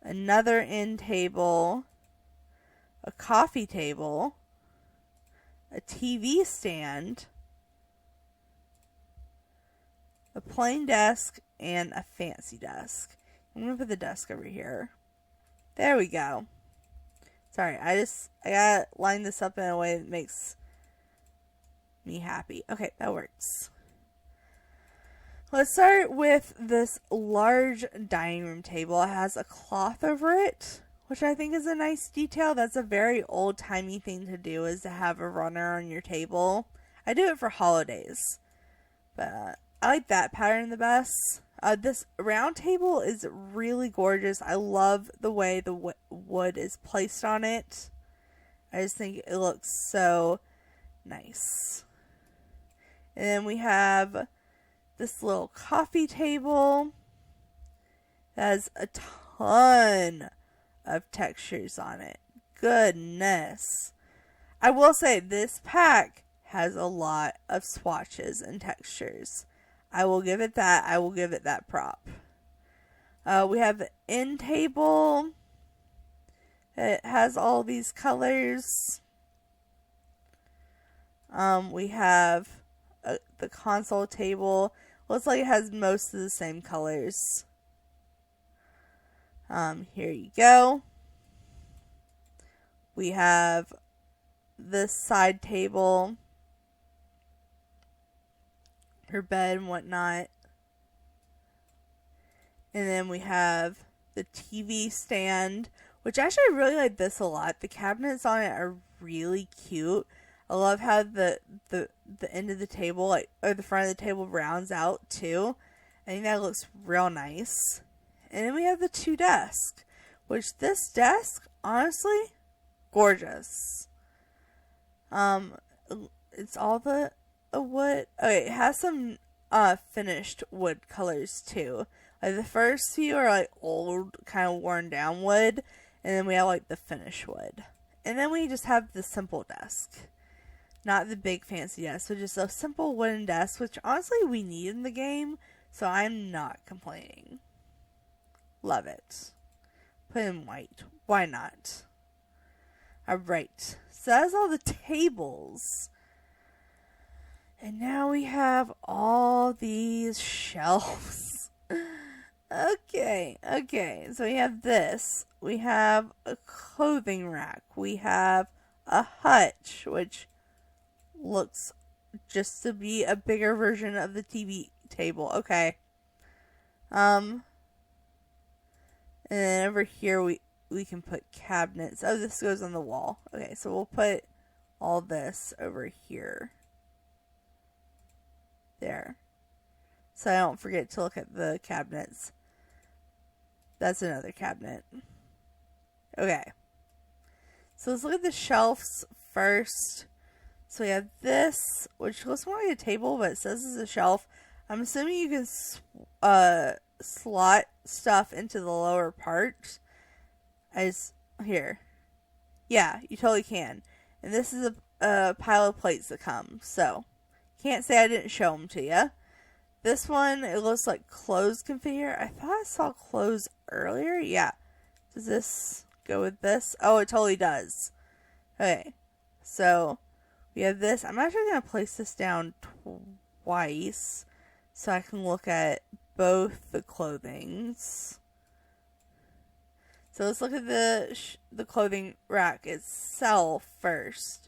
another end table, a coffee table, a TV stand, a plain desk, and a fancy desk. I'm going to put the desk over here. There we go. Sorry, I gotta line this up in a way that makes me happy. Okay, that works. Let's start with this large dining room table. It has a cloth over it, which I think is a nice detail. That's a very old-timey thing to do, is to have a runner on your table. I do it for holidays, but I like that pattern the best. This round table is really gorgeous. I love the way the wood is placed on it. I just think it looks so nice. And then we have this little coffee table that has a ton of textures on it. Goodness. I will say this pack has a lot of swatches and textures. I will give it that. I will give it that prop. We have the end table. It has all these colors. We have the console table. Looks like it has most of the same colors. Here you go. We have this side table. Her bed and whatnot. And then we have the TV stand, which actually I really like this a lot. The cabinets on it are really cute. I love how the end of the table, like, or the front of the table rounds out too. I think that looks real nice. And then we have the two desks, which this desk, honestly, gorgeous. It's all the wood. Okay, it has some finished wood colors too. Like the first few are like old, kind of worn down wood, and then we have like the finished wood. And then we just have the simple desk. Not the big fancy desk, so just a simple wooden desk, which honestly we need in the game, so I'm not complaining. Love it. Put in white. Why not? Alright, so that's all the tables. And now we have all these shelves. Okay. So we have this. We have a clothing rack. We have a hutch, which looks just to be a bigger version of the TV table. Okay. And then over here we can put cabinets. Oh, this goes on the wall. Okay, so we'll put all this over here. There. So I don't forget to look at the cabinets. That's another cabinet. Okay. So let's look at the shelves first. So we have this, which looks more like a table, but it says it's a shelf. I'm assuming you can slot stuff into the lower part. Here. Yeah, you totally can. And this is a pile of plates that come. So, can't say I didn't show them to you. This one, it looks like clothes can fit here. I thought I saw clothes earlier. Yeah. Does this go with this? Oh, it totally does. Okay. So, we have this. I'm actually going to place this down twice so I can look at both the clothings. So let's look at the clothing rack itself first.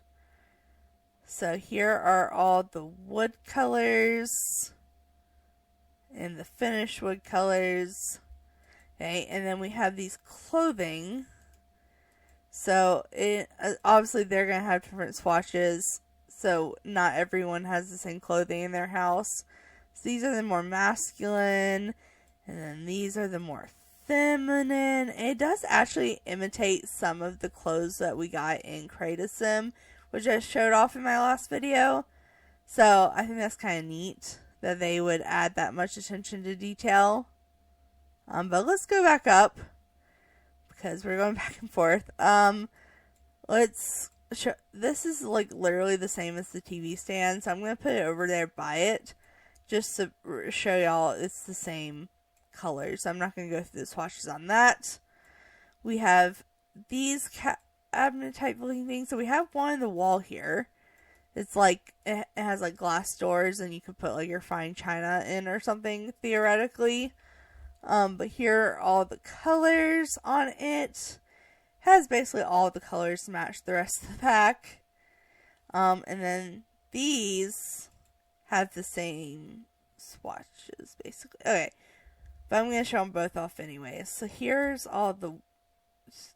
So here are all the wood colors and the finished wood colors. Okay, and then we have these clothing. So obviously they're going to have different swatches. So not everyone has the same clothing in their house. So these are the more masculine. And then these are the more feminine. It does actually imitate some of the clothes that we got in ChezPride, which I showed off in my last video. So I think that's kind of neat that they would add that much attention to detail. But let's go back up because we're going back and forth. Let's show. This is like literally the same as the TV stand, so I'm gonna put it over there by it, just to show y'all it's the same colors. I'm not gonna go through the swatches on that. We have these cabinet type looking things. So we have one on the wall here. It's like it has like glass doors, and you could put like your fine china in or something theoretically. But here are all the colors on it. Has basically all the colors to match the rest of the pack. And then these have the same swatches basically. Okay, but I'm going to show them both off anyways. So here's all the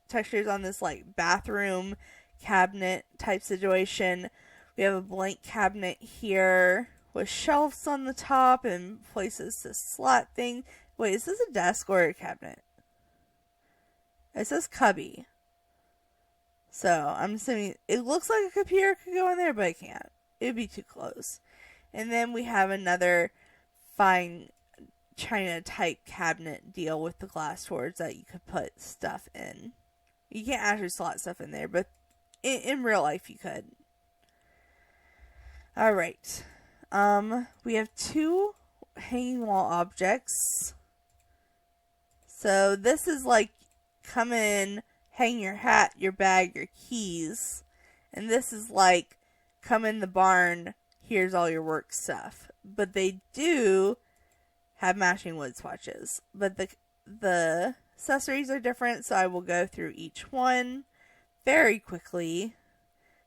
textures on this like bathroom cabinet type situation. We have a blank cabinet here with shelves on the top and places to slot things. Wait, is this a desk or a cabinet? It says cubby. So I'm assuming it looks like a computer could go in there, but it can't. It'd be too close. And then we have another fine china type cabinet deal with the glass doors that you could put stuff in. You can't actually slot stuff in there, but in real life you could. Alright. We have two hanging wall objects. So this is like come in, hang your hat, your bag, your keys. And this is like come in the barn, here's all your work stuff. But they do have matching wood swatches. But the accessories are different, so I will go through each one very quickly.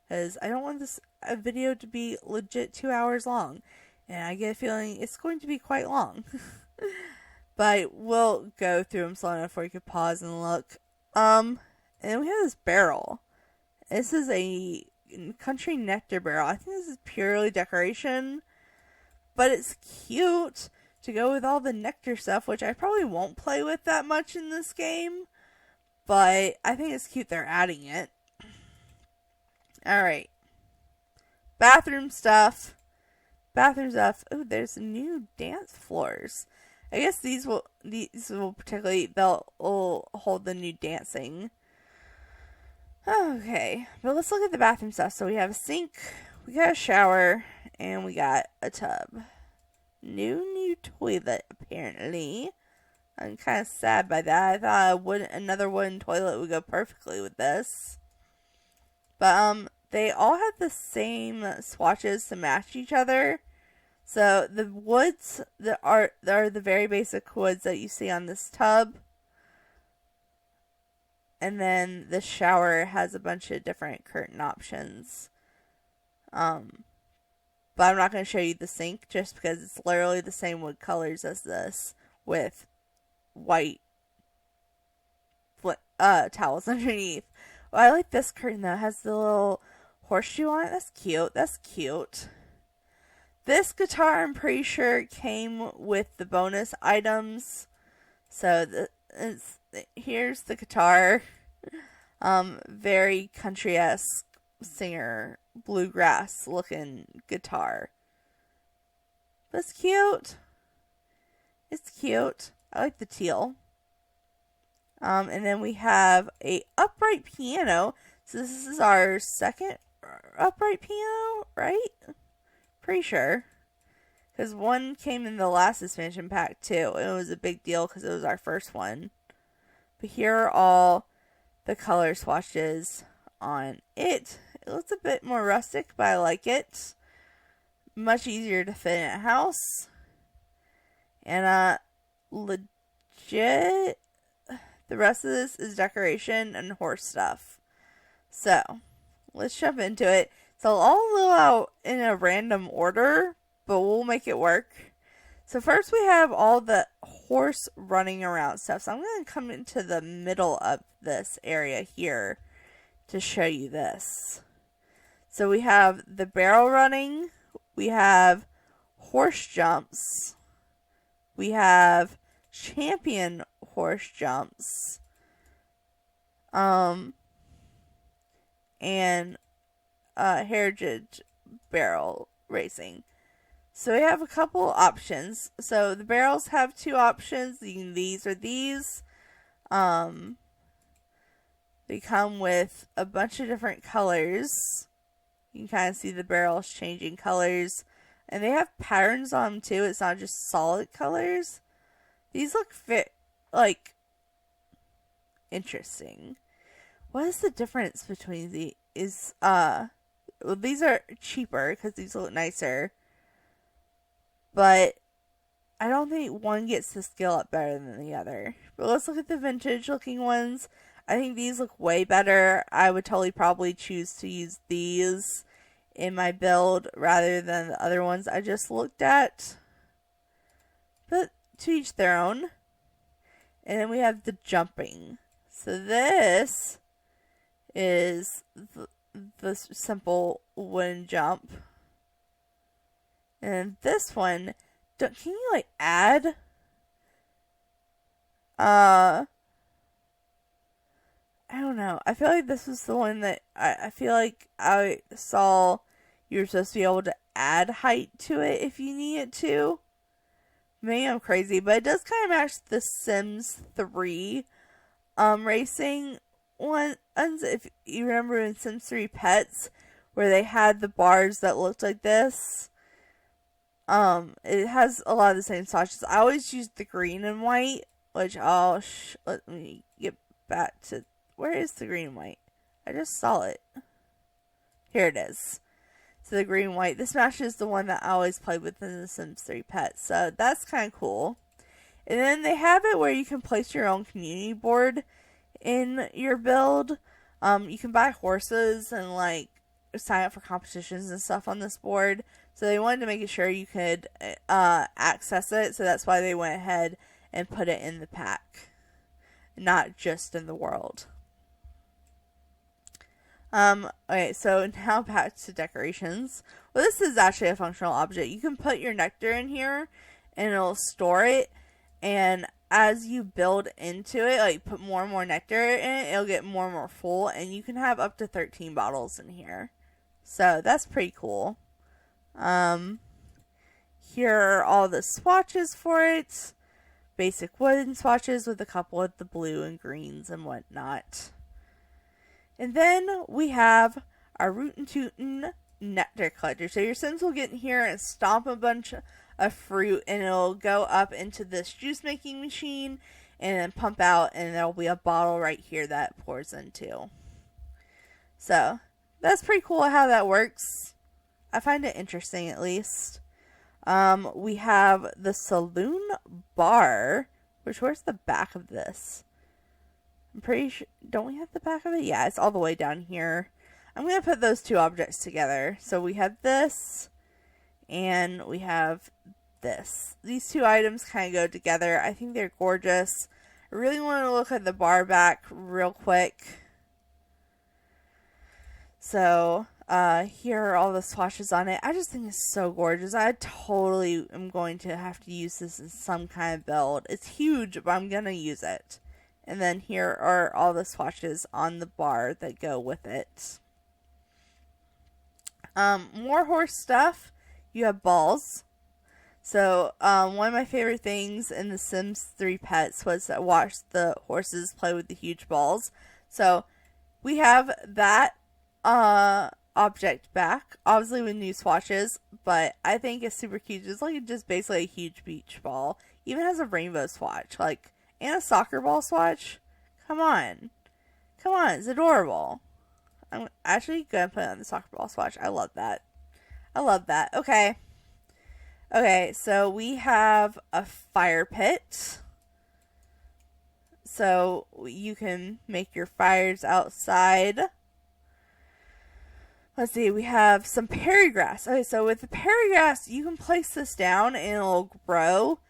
Because I don't want this video to be legit 2 hours long. And I get a feeling it's going to be quite long. But we'll go through them slow enough where you could pause and look. And then we have this barrel. This is a country nectar barrel. I think this is purely decoration. But it's cute to go with all the nectar stuff, which I probably won't play with that much in this game. But I think it's cute they're adding it. Alright. Bathroom stuff. Oh, there's new dance floors. I guess these will particularly, they'll hold the new dancing. Okay, but let's look at the bathroom stuff. So we have a sink, we got a shower, and we got a tub. New toilet, apparently. I'm kind of sad by that. I thought another wooden toilet would go perfectly with this. But, they all have the same swatches to match each other. So the woods that are the very basic woods that you see on this tub. And then the shower has a bunch of different curtain options. But I'm not going to show you the sink just because it's literally the same wood colors as this with white towels underneath. Well, I like this curtain though. It has the little horseshoe on it. That's cute. This guitar, I'm pretty sure, came with the bonus items. So here's the guitar. Very country-esque singer, bluegrass looking guitar. That's cute. It's cute. I like the teal. And then we have a upright piano. So this is our second upright piano, right? Pretty sure. Because one came in the last expansion pack too. And it was a big deal because it was our first one. But here are all the color swatches on it. It looks a bit more rustic, but I like it. Much easier to fit in a house. And legit, The rest of this is decoration and horse stuff. So, let's jump into it. So I'll lay out in a random order, but we'll make it work. So first we have all the horse running around stuff. So I'm going to come into the middle of this area here to show you this. So we have the barrel running, we have horse jumps, we have champion horse jumps, and heritage barrel racing. So we have a couple options. So the barrels have two options. These or these. They come with a bunch of different colors. You can kind of see the barrels changing colors. And they have patterns on them too. It's not just solid colors. These look interesting. What is the difference between these? Well, these are cheaper because these look nicer. But I don't think one gets the skill up better than the other. But let's look at the vintage looking ones. I think these look way better. I would totally probably choose to use these in my build rather than the other ones I just looked at. But to each their own. And then we have the jumping. So this is the simple wooden jump. And this one, can you like add? I don't know. I feel like this was the one that I feel like I saw you were supposed to be able to add height to it if you needed to. Maybe I'm crazy, but it does kind of match the Sims 3 racing ones. If you remember in Sims 3 Pets, where they had the bars that looked like this. It has a lot of the same swatches. I always use the green and white, which let me get back to, where is the green and white? I just saw it. Here it is. So the green and white. This matches the one that I always played with in the Sims 3 Pets. So that's kind of cool. And then they have it where you can place your own community board in your build. You can buy horses and like sign up for competitions and stuff on this board. So they wanted to make sure you could access it. So that's why they went ahead and put it in the pack, not just in the world. Okay, so now back to decorations. Well, this is actually a functional object. You can put your nectar in here and it'll store it. And as you build into it, like put more and more nectar in it, it'll get more and more full. And you can have up to 13 bottles in here. So that's pretty cool. Here are all the swatches for it. Basic wooden swatches with a couple of the blue and greens and whatnot. And then we have our Rootin' Tootin' nectar collector. So your Sims will get in here and stomp a bunch of fruit and it'll go up into this juice making machine and then pump out, and there'll be a bottle right here that pours into. So that's pretty cool how that works. I find it interesting, at least. We have the saloon bar, where's the back of this? I'm pretty sure, don't we have the back of it? Yeah, it's all the way down here. I'm going to put those two objects together. So we have this, and we have this. These two items kind of go together. I think they're gorgeous. I really want to look at the bar back real quick. So, here are all the swatches on it. I just think it's so gorgeous. I totally am going to have to use this in some kind of build. It's huge, but I'm going to use it. And then here are all the swatches on the bar that go with it. More horse stuff. You have balls. So, one of my favorite things in The Sims 3 Pets was to watch the horses play with the huge balls. So, we have that object back, obviously with new swatches, but I think it's super cute. It's like just basically a huge beach ball. Even has a rainbow swatch, and a soccer ball swatch. Come on, it's adorable. I'm actually gonna put it on the soccer ball swatch. I love that. Okay, so we have a fire pit. so you can make your fires outside. Let's see, we have some Perry grass. Okay, so with the Perry grass, you can place this down and it'll grow.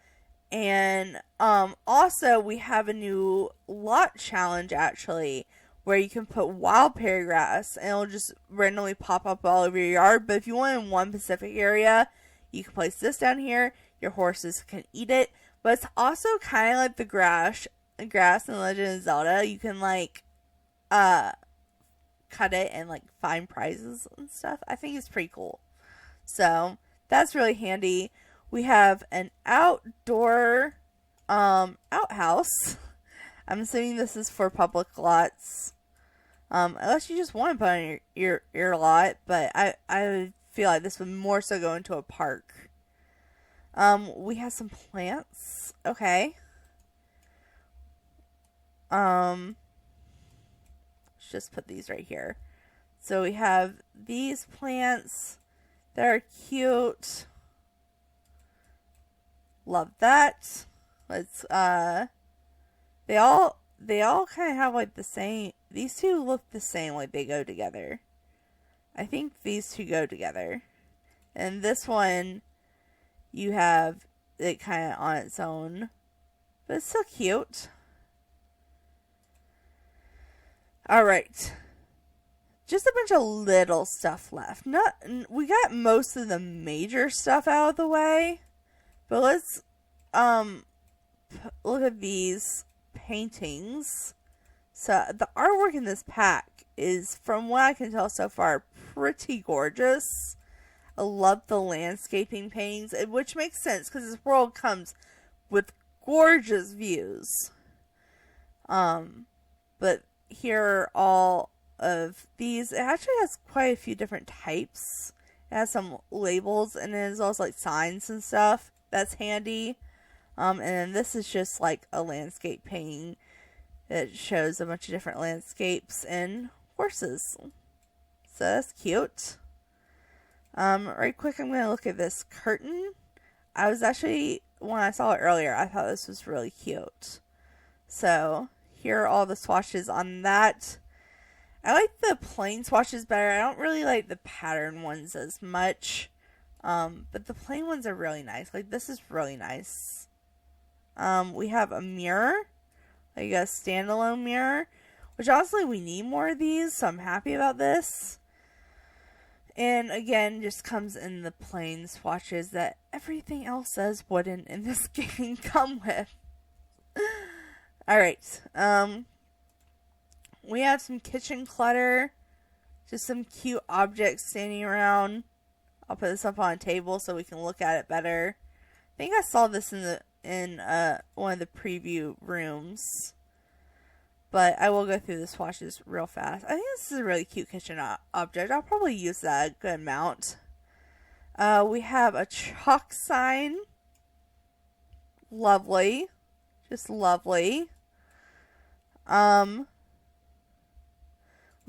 And also we have a new lot challenge actually, where you can put wild Perry grass and it'll just randomly pop up all over your yard. But if you want in one specific area, you can place this down here. Your horses can eat it. But it's also kind of like the grass in Legend of Zelda. You can like cut it and like find prizes and stuff. I think it's pretty cool. So that's really handy. We have an outdoor outhouse. I'm assuming this is for public lots. Unless you just want to put on your lot, but I feel like this would more so go into a park. We have some plants. Okay. Let's just put these right here. So we have these plants that are cute. Love that. Let's they all kind of have like the same. These two look the same, like they go together. I think these two go together. And this one, you have it kind of on its own, but it's so cute. Alright. Just a bunch of little stuff left. We got most of the major stuff out of the way. But let's look at these paintings. So the artwork in this pack is, from what I can tell so far, pretty gorgeous. I love the landscaping paintings, which makes sense because this world comes with gorgeous views. But here are all of these. It actually has quite a few different types. It has some labels and it has also like signs and stuff. That's handy. And then this is just like a landscape painting. It shows a bunch of different landscapes and horses. So that's cute. Right quick, I'm going to look at this curtain. I was actually, when I saw it earlier, I thought this was really cute. So here are all the swatches on that. I like the plain swatches better. I don't really like the pattern ones as much. But the plain ones are really nice. Like this is really nice. We have a mirror. Like a standalone mirror. Which honestly we need more of these. So I'm happy about this. And again, just comes in the plain swatches that everything else says wouldn't in this game come with. Alright. We have some kitchen clutter. Just some cute objects standing around. I'll put this up on a table so we can look at it better. I think I saw this in one of the preview rooms. But I will go through the swatches real fast. I think this is a really cute kitchen object. I'll probably use that a good amount. We have a chalk sign. Lovely. Just lovely. We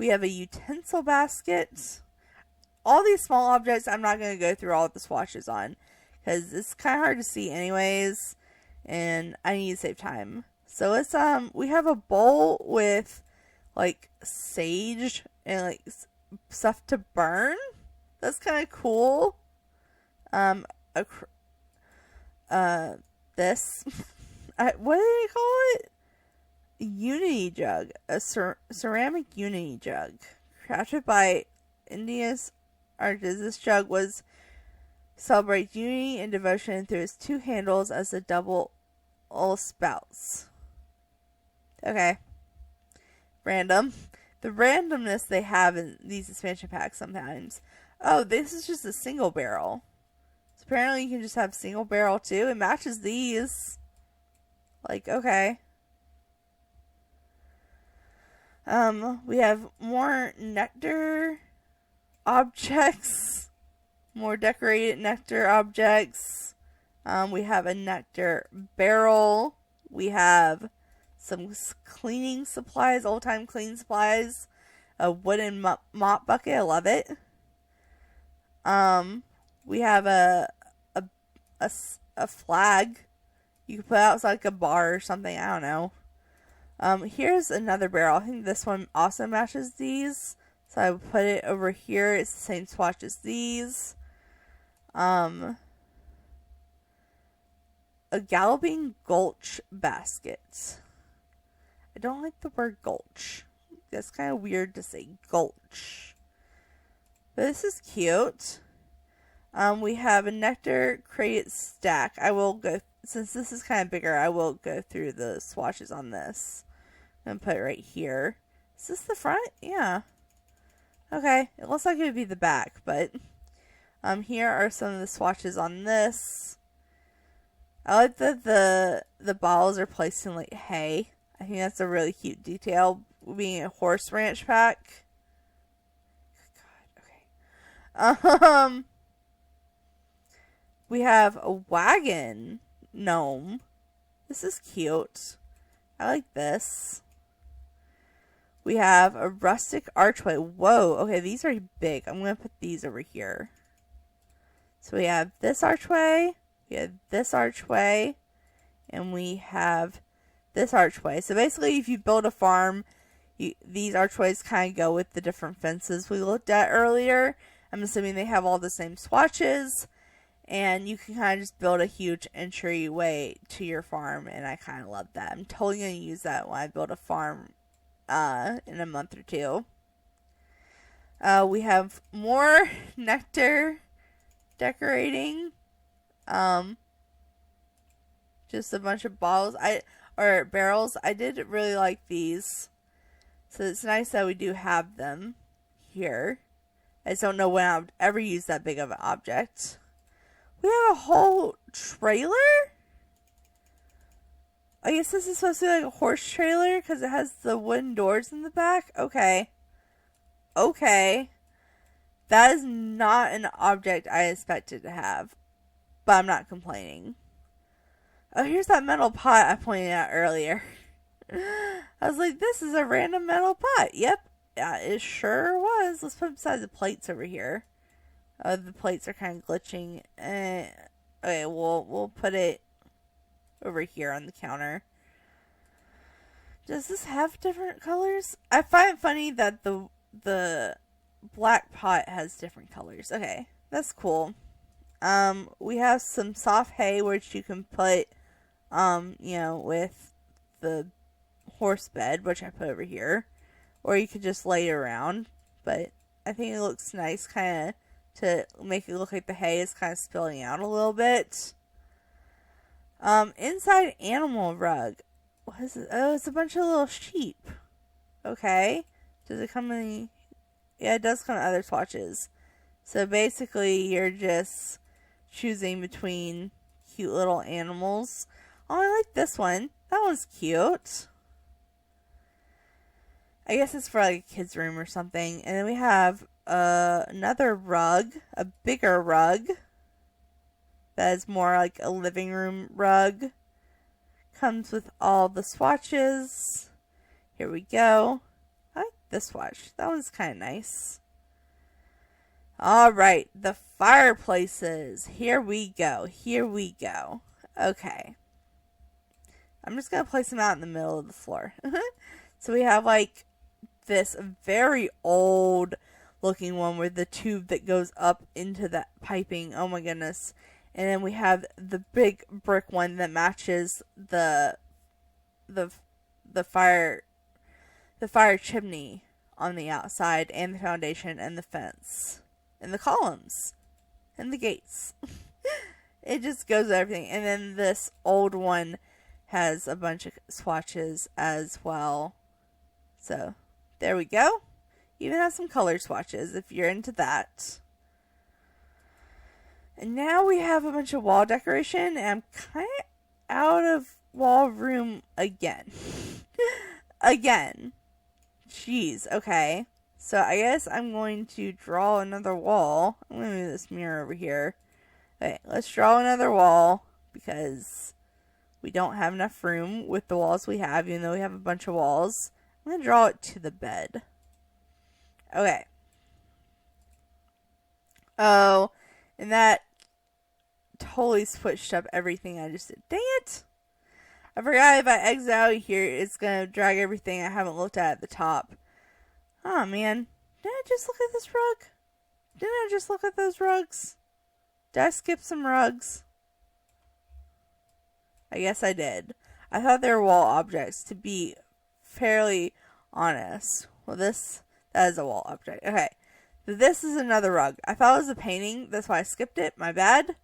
have a utensil basket. All these small objects I'm not going to go through all of the swatches on. Because it's kind of hard to see anyways. And I need to save time. So let's, we have a bowl with, like, sage and, like, stuff to burn. That's kind of cool. This. What do they call it? Unity jug. A ceramic unity jug. Crafted by India's artists. This jug was celebrates unity and devotion through its two handles as the double spouts. Okay. Random. The randomness they have in these expansion packs sometimes. Oh, this is just a single barrel. So apparently you can just have single barrel too. It matches these. Like, okay. We have more nectar objects. More decorated nectar objects. We have a nectar barrel. We have some cleaning supplies, old-time cleaning supplies. A wooden mop bucket. I love it. We have a flag. You can put outside like a bar or something. I don't know. Here's another barrel. I think this one also matches these. So I will put it over here. It's the same swatch as these. A Galloping Gulch basket. I don't like the word gulch. That's kind of weird to say gulch. But this is cute. We have a nectar crate stack. I will go, since this is kind of bigger, I will go through the swatches on this. And put it right here. Is this the front? Yeah. Okay. It looks like it would be the back, but here are some of the swatches on this. I like that the bottles are placed in like hay. I think that's a really cute detail, being a horse ranch pack. God, okay. We have a wagon gnome. This is cute. I like this. We have a rustic archway. Whoa, okay, these are big. I'm going to put these over here. So we have this archway, we have this archway, and we have this archway. So basically, if you build a farm, these archways kind of go with the different fences we looked at earlier. I'm assuming they have all the same swatches, and you can kind of just build a huge entryway to your farm, and I kind of love that. I'm totally going to use that when I build a farm in a month or two. We have more nectar decorating. Just a bunch of bottles or barrels. I did really like these, so it's nice that we do have them here. I just don't know when I would ever use that big of an object. We have a whole trailer. I guess this is supposed to be like a horse trailer because it has the wooden doors in the back. Okay. Okay. That is not an object I expected to have. But I'm not complaining. Oh, here's that metal pot I pointed out earlier. I was like, this is a random metal pot. Yep. Yeah, it sure was. Let's put it beside the plates over here. The plates are kind of glitching. Okay, we'll put it over here on the counter. Does this have different colors? I find it funny that the black pot has different colors. Okay, that's cool. We have some soft hay which you can put with the horse bed, which I put over here, or you could just lay it around, but I think it looks nice kind of to make it look like the hay is kind of spilling out a little bit. Inside animal rug. What is it? Oh, it's a bunch of little sheep. Okay. Does it come in? Yeah, it does come in other swatches. So basically, you're just choosing between cute little animals. Oh, I like this one. That one's cute. I guess it's for like a kid's room or something. And then we have another rug, a bigger rug. That is more like a living room rug. Comes with all the swatches. Here we go. I like this swatch. That one's kind of nice. Alright, the fireplaces. Here we go. Here we go. Okay. I'm just going to place them out in the middle of the floor. So we have like this very old looking one with the tube that goes up into that piping. Oh my goodness. And then we have the big brick one that matches the fire chimney on the outside, and the foundation and the fence and the columns and the gates. It just goes with everything. And then this old one has a bunch of swatches as well. So there we go. Even have some color swatches if you're into that. And now we have a bunch of wall decoration, and I'm kind of out of wall room again. Again. Jeez, okay. So I guess I'm going to draw another wall. I'm going to move this mirror over here. Okay, let's draw another wall, because we don't have enough room with the walls we have, even though we have a bunch of walls. I'm going to draw it to the bed. Okay. Oh, and that totally switched up everything I just did. Dang it! I forgot if I exit out of here, it's gonna drag everything I haven't looked at the top. Oh man, did I just look at this rug? Didn't I just look at those rugs? Did I skip some rugs? I guess I did. I thought they were wall objects, to be fairly honest. Well, that is a wall object. Okay. This is another rug. I thought it was a painting. That's why I skipped it. My bad.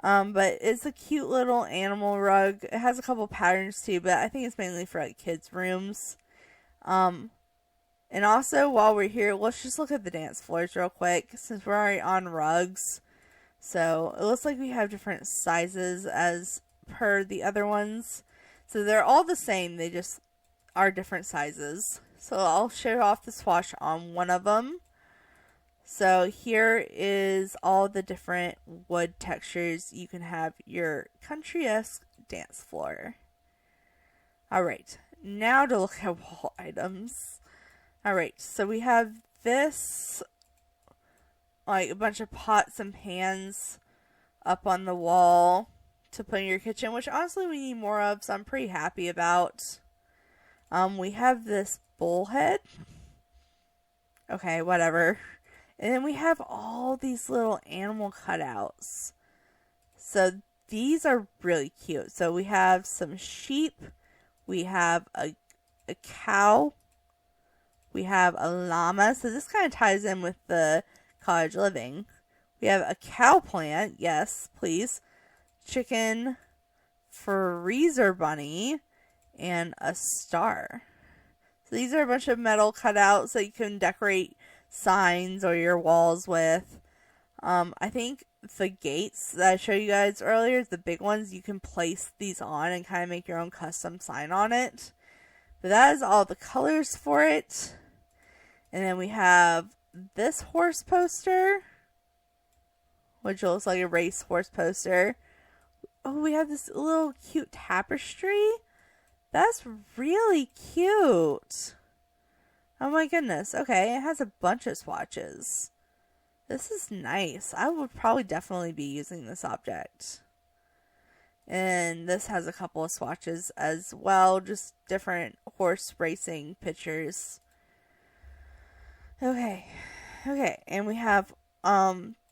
But it's a cute little animal rug. It has a couple patterns too, but I think it's mainly for like kids' rooms. And also, while we're here, let's just look at the dance floors real quick, since we're already on rugs. So, it looks like we have different sizes as per the other ones. So, they're all the same, they just are different sizes. So, I'll show off the swatch on one of them. So, here is all the different wood textures you can have your country-esque dance floor. Alright, now to look at wall items. Alright, so we have this, like, a bunch of pots and pans up on the wall to put in your kitchen, which honestly we need more of, so I'm pretty happy about. We have this bullhead. Okay, whatever. And then we have all these little animal cutouts. So these are really cute. So we have some sheep. We have a cow. We have a llama. So this kind of ties in with the cottage living. We have a cow plant. Yes, please. Chicken, freezer bunny, and a star. So these are a bunch of metal cutouts that you can decorate signs or your walls with. I think the gates that I showed you guys earlier, the big ones, you can place these on and kind of make your own custom sign on it. But that is all the colors for it. And then we have this horse poster, which looks like a race horse poster. Oh, we have this little cute tapestry. That's really cute. Oh my goodness. Okay, it has a bunch of swatches. This is nice. I would probably definitely be using this object. And this has a couple of swatches as well, just different horse racing pictures. Okay, and we have,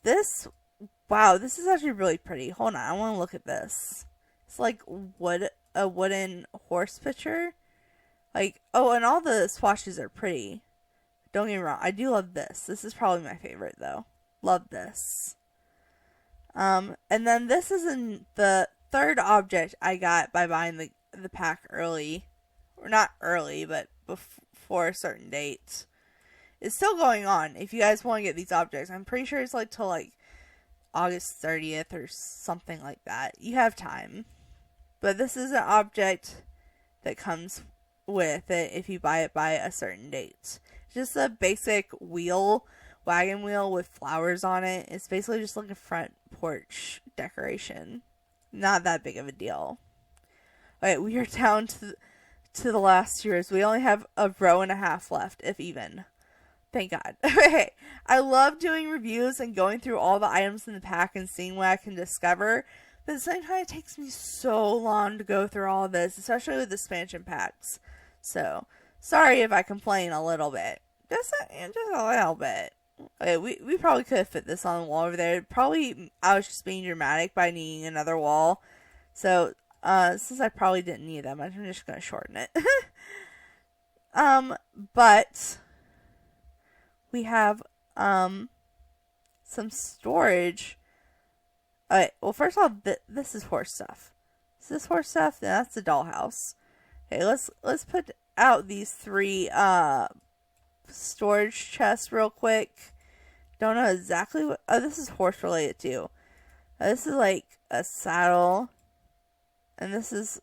this, wow, this is actually really pretty. Hold on, I want to look at this. It's like a wooden horse picture. Like, oh, and all the swatches are pretty. Don't get me wrong, I do love this. This is probably my favorite, though. Love this. And then this is the third object I got by buying the pack early. Or not early, but before a certain date. It's still going on if you guys want to get these objects. I'm pretty sure it's like till like August 30th or something like that. You have time. But this is an object that comes with it if you buy it by a certain date. Just a basic wagon wheel with flowers on it. It's basically just like a front porch decoration. Not that big of a deal. Alright, we are down to the last years. We only have a row and a half left, if even. Thank God. Okay, I love doing reviews and going through all the items in the pack and seeing what I can discover. But at the same time, it takes me so long to go through all this, especially with the expansion packs. So, sorry if I complain a little bit. Just a little bit. Okay, we probably could have fit this on the wall over there. Probably, I was just being dramatic by needing another wall. So, since I probably didn't need that much, I'm just going to shorten it. But we have, some storage. Alright, well, first of all, this is horse stuff. Is this horse stuff? Yeah, that's the dollhouse. Okay, let's put out these three, storage chests real quick. Don't know exactly what, oh, this is horse related too. This is like a saddle. And this is,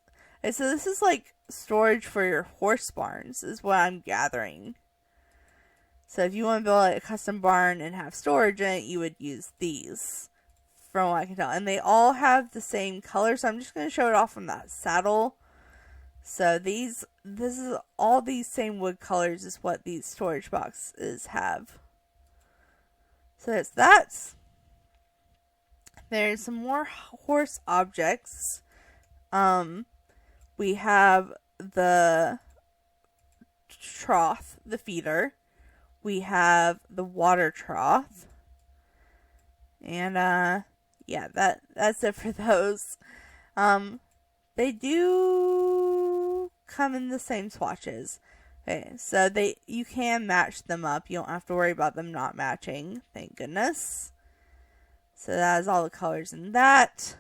so this is like storage for your horse barns, is what I'm gathering. So if you want to build like a custom barn and have storage in it, you would use these, from what I can tell. And they all have the same color, so I'm just going to show it off from that saddle. So this is all these same wood colors is what these storage boxes have. So there's that. There's some more horse objects. We we have the trough, the feeder. We have the water trough. And yeah, that's it for those. They do come in the same swatches. Okay, so you can match them up. You don't have to worry about them not matching. Thank goodness. So that is all the colors in that.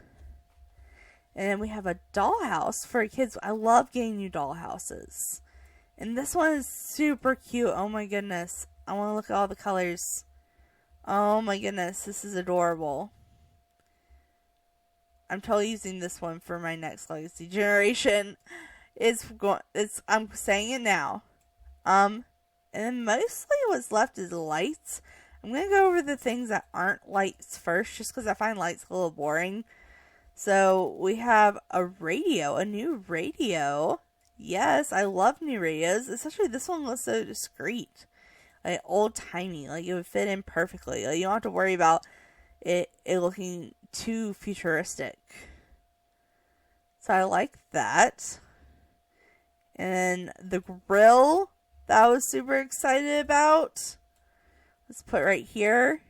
And then we have a dollhouse for kids. I love getting new dollhouses. And this one is super cute. Oh my goodness. I want to look at all the colors. Oh my goodness. This is adorable. I'm totally using this one for my next legacy generation. I'm saying it now. And then mostly what's left is lights. I'm going to go over the things that aren't lights first, just because I find lights a little boring. So we have a radio, a new radio. Yes, I love new radios. Especially this one looks so discreet. Like old timey. Like it would fit in perfectly. Like you don't have to worry about it looking too futuristic. So I like that. And the grill that I was super excited about. Let's put right here.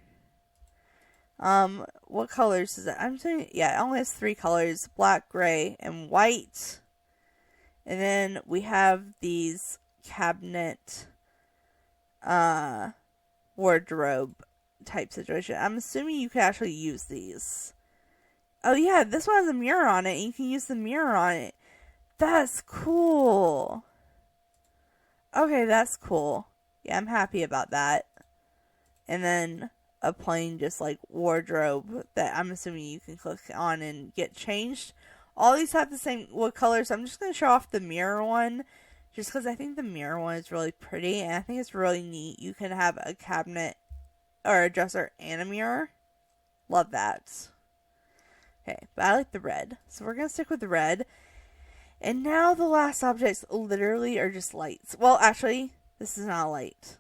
What colors is it? Yeah, it only has 3 colors. Black, gray, and white. And then we have these cabinet wardrobe type situation. I'm assuming you can actually use these. Oh yeah, this one has a mirror on it, and you can use the mirror on it. That's cool. Okay, that's cool. Yeah, I'm happy about that. And then a plain just like wardrobe that I'm assuming you can click on and get changed. All these have the same wood colors. So I'm just going to show off the mirror one just because I think the mirror one is really pretty and I think it's really neat. You can have a cabinet or a dresser and a mirror. Love that. Okay, but I like the red. So we're going to stick with the red. And now the last objects literally are just lights. Well, actually, this is not a light.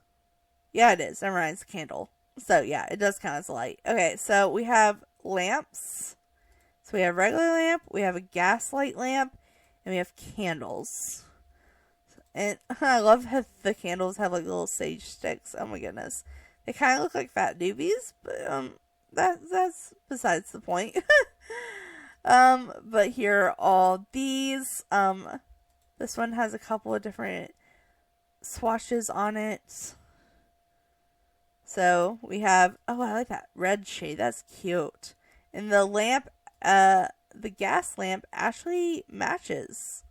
Yeah, it is. Never mind, it's a candle. So, yeah, it does count as a light. Okay, so we have lamps. So we have regular lamp, we have a gaslight lamp, and we have candles. And I love how the candles have like little sage sticks. Oh my goodness. They kind of look like fat doobies, but that's besides the point. But here are all these. This one has a couple of different swatches on it. So we have, oh, I like that red shade. That's cute. And the lamp, the gas lamp actually matches.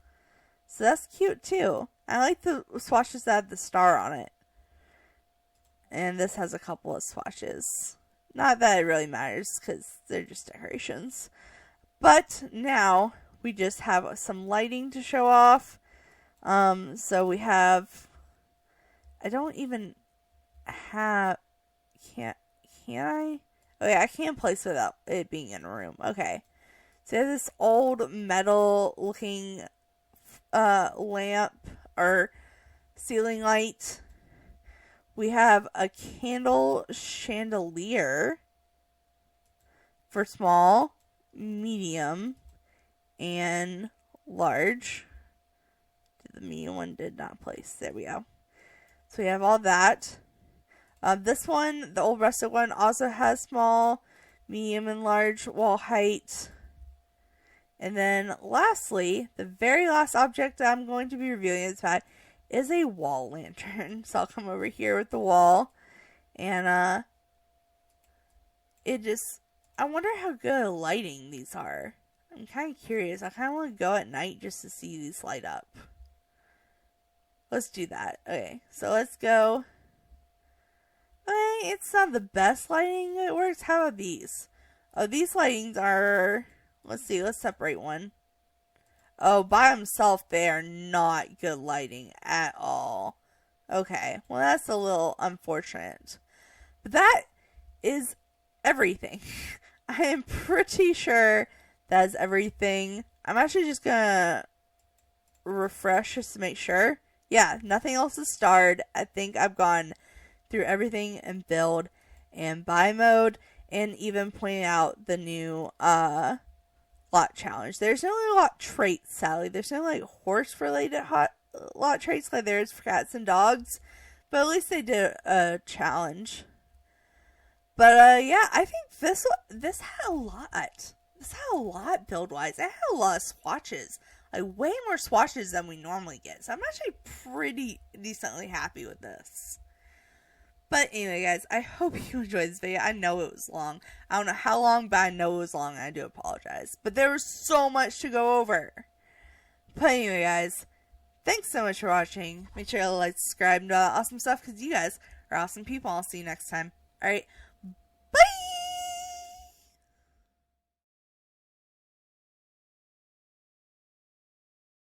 So that's cute too. I like the swatches that have the star on it. And this has a couple of swatches. Not that it really matters because they're just decorations. But now we just have some lighting to show off. So we have, I don't even have, can I? Oh yeah, I can't place without it being in a room. Okay. So you have this old metal looking lamp or ceiling light. We have a candle chandelier for small, medium, and large. The medium one did not place. There we go. So we have all that. This one, the old rustic one, also has small, medium, and large wall height. And then lastly, the very last object that I'm going to be reviewing in this pad is a wall lantern. So I'll come over here with the wall. And I wonder how good lighting these are. I'm kind of curious. I kind of want to go at night just to see these light up. Let's do that. Okay, so let's go. Okay, it's not the best lighting that works. How about these? Oh, these lightings are... Let's see, let's separate one. Oh, by themselves, they are not good lighting at all. Okay, well that's a little unfortunate. But that is everything. I am pretty sure that is everything. I'm actually just gonna refresh just to make sure. Yeah, nothing else is starred. I think I've gone through everything in build and buy mode, and even pointing out the new lot challenge. There's no like, lot traits, Sally. There's no like horse related lot traits like there is for cats and dogs. But at least they did a challenge. But yeah, I think this had a lot. This had a lot build wise. It had a lot of swatches. Like way more swatches than we normally get. So I'm actually pretty decently happy with this. But anyway, guys, I hope you enjoyed this video. I know it was long. I don't know how long, but I know it was long, and I do apologize. But there was so much to go over. But anyway, guys, thanks so much for watching. Make sure to like, subscribe, and do all that awesome stuff, because you guys are awesome people. I'll see you next time. Alright,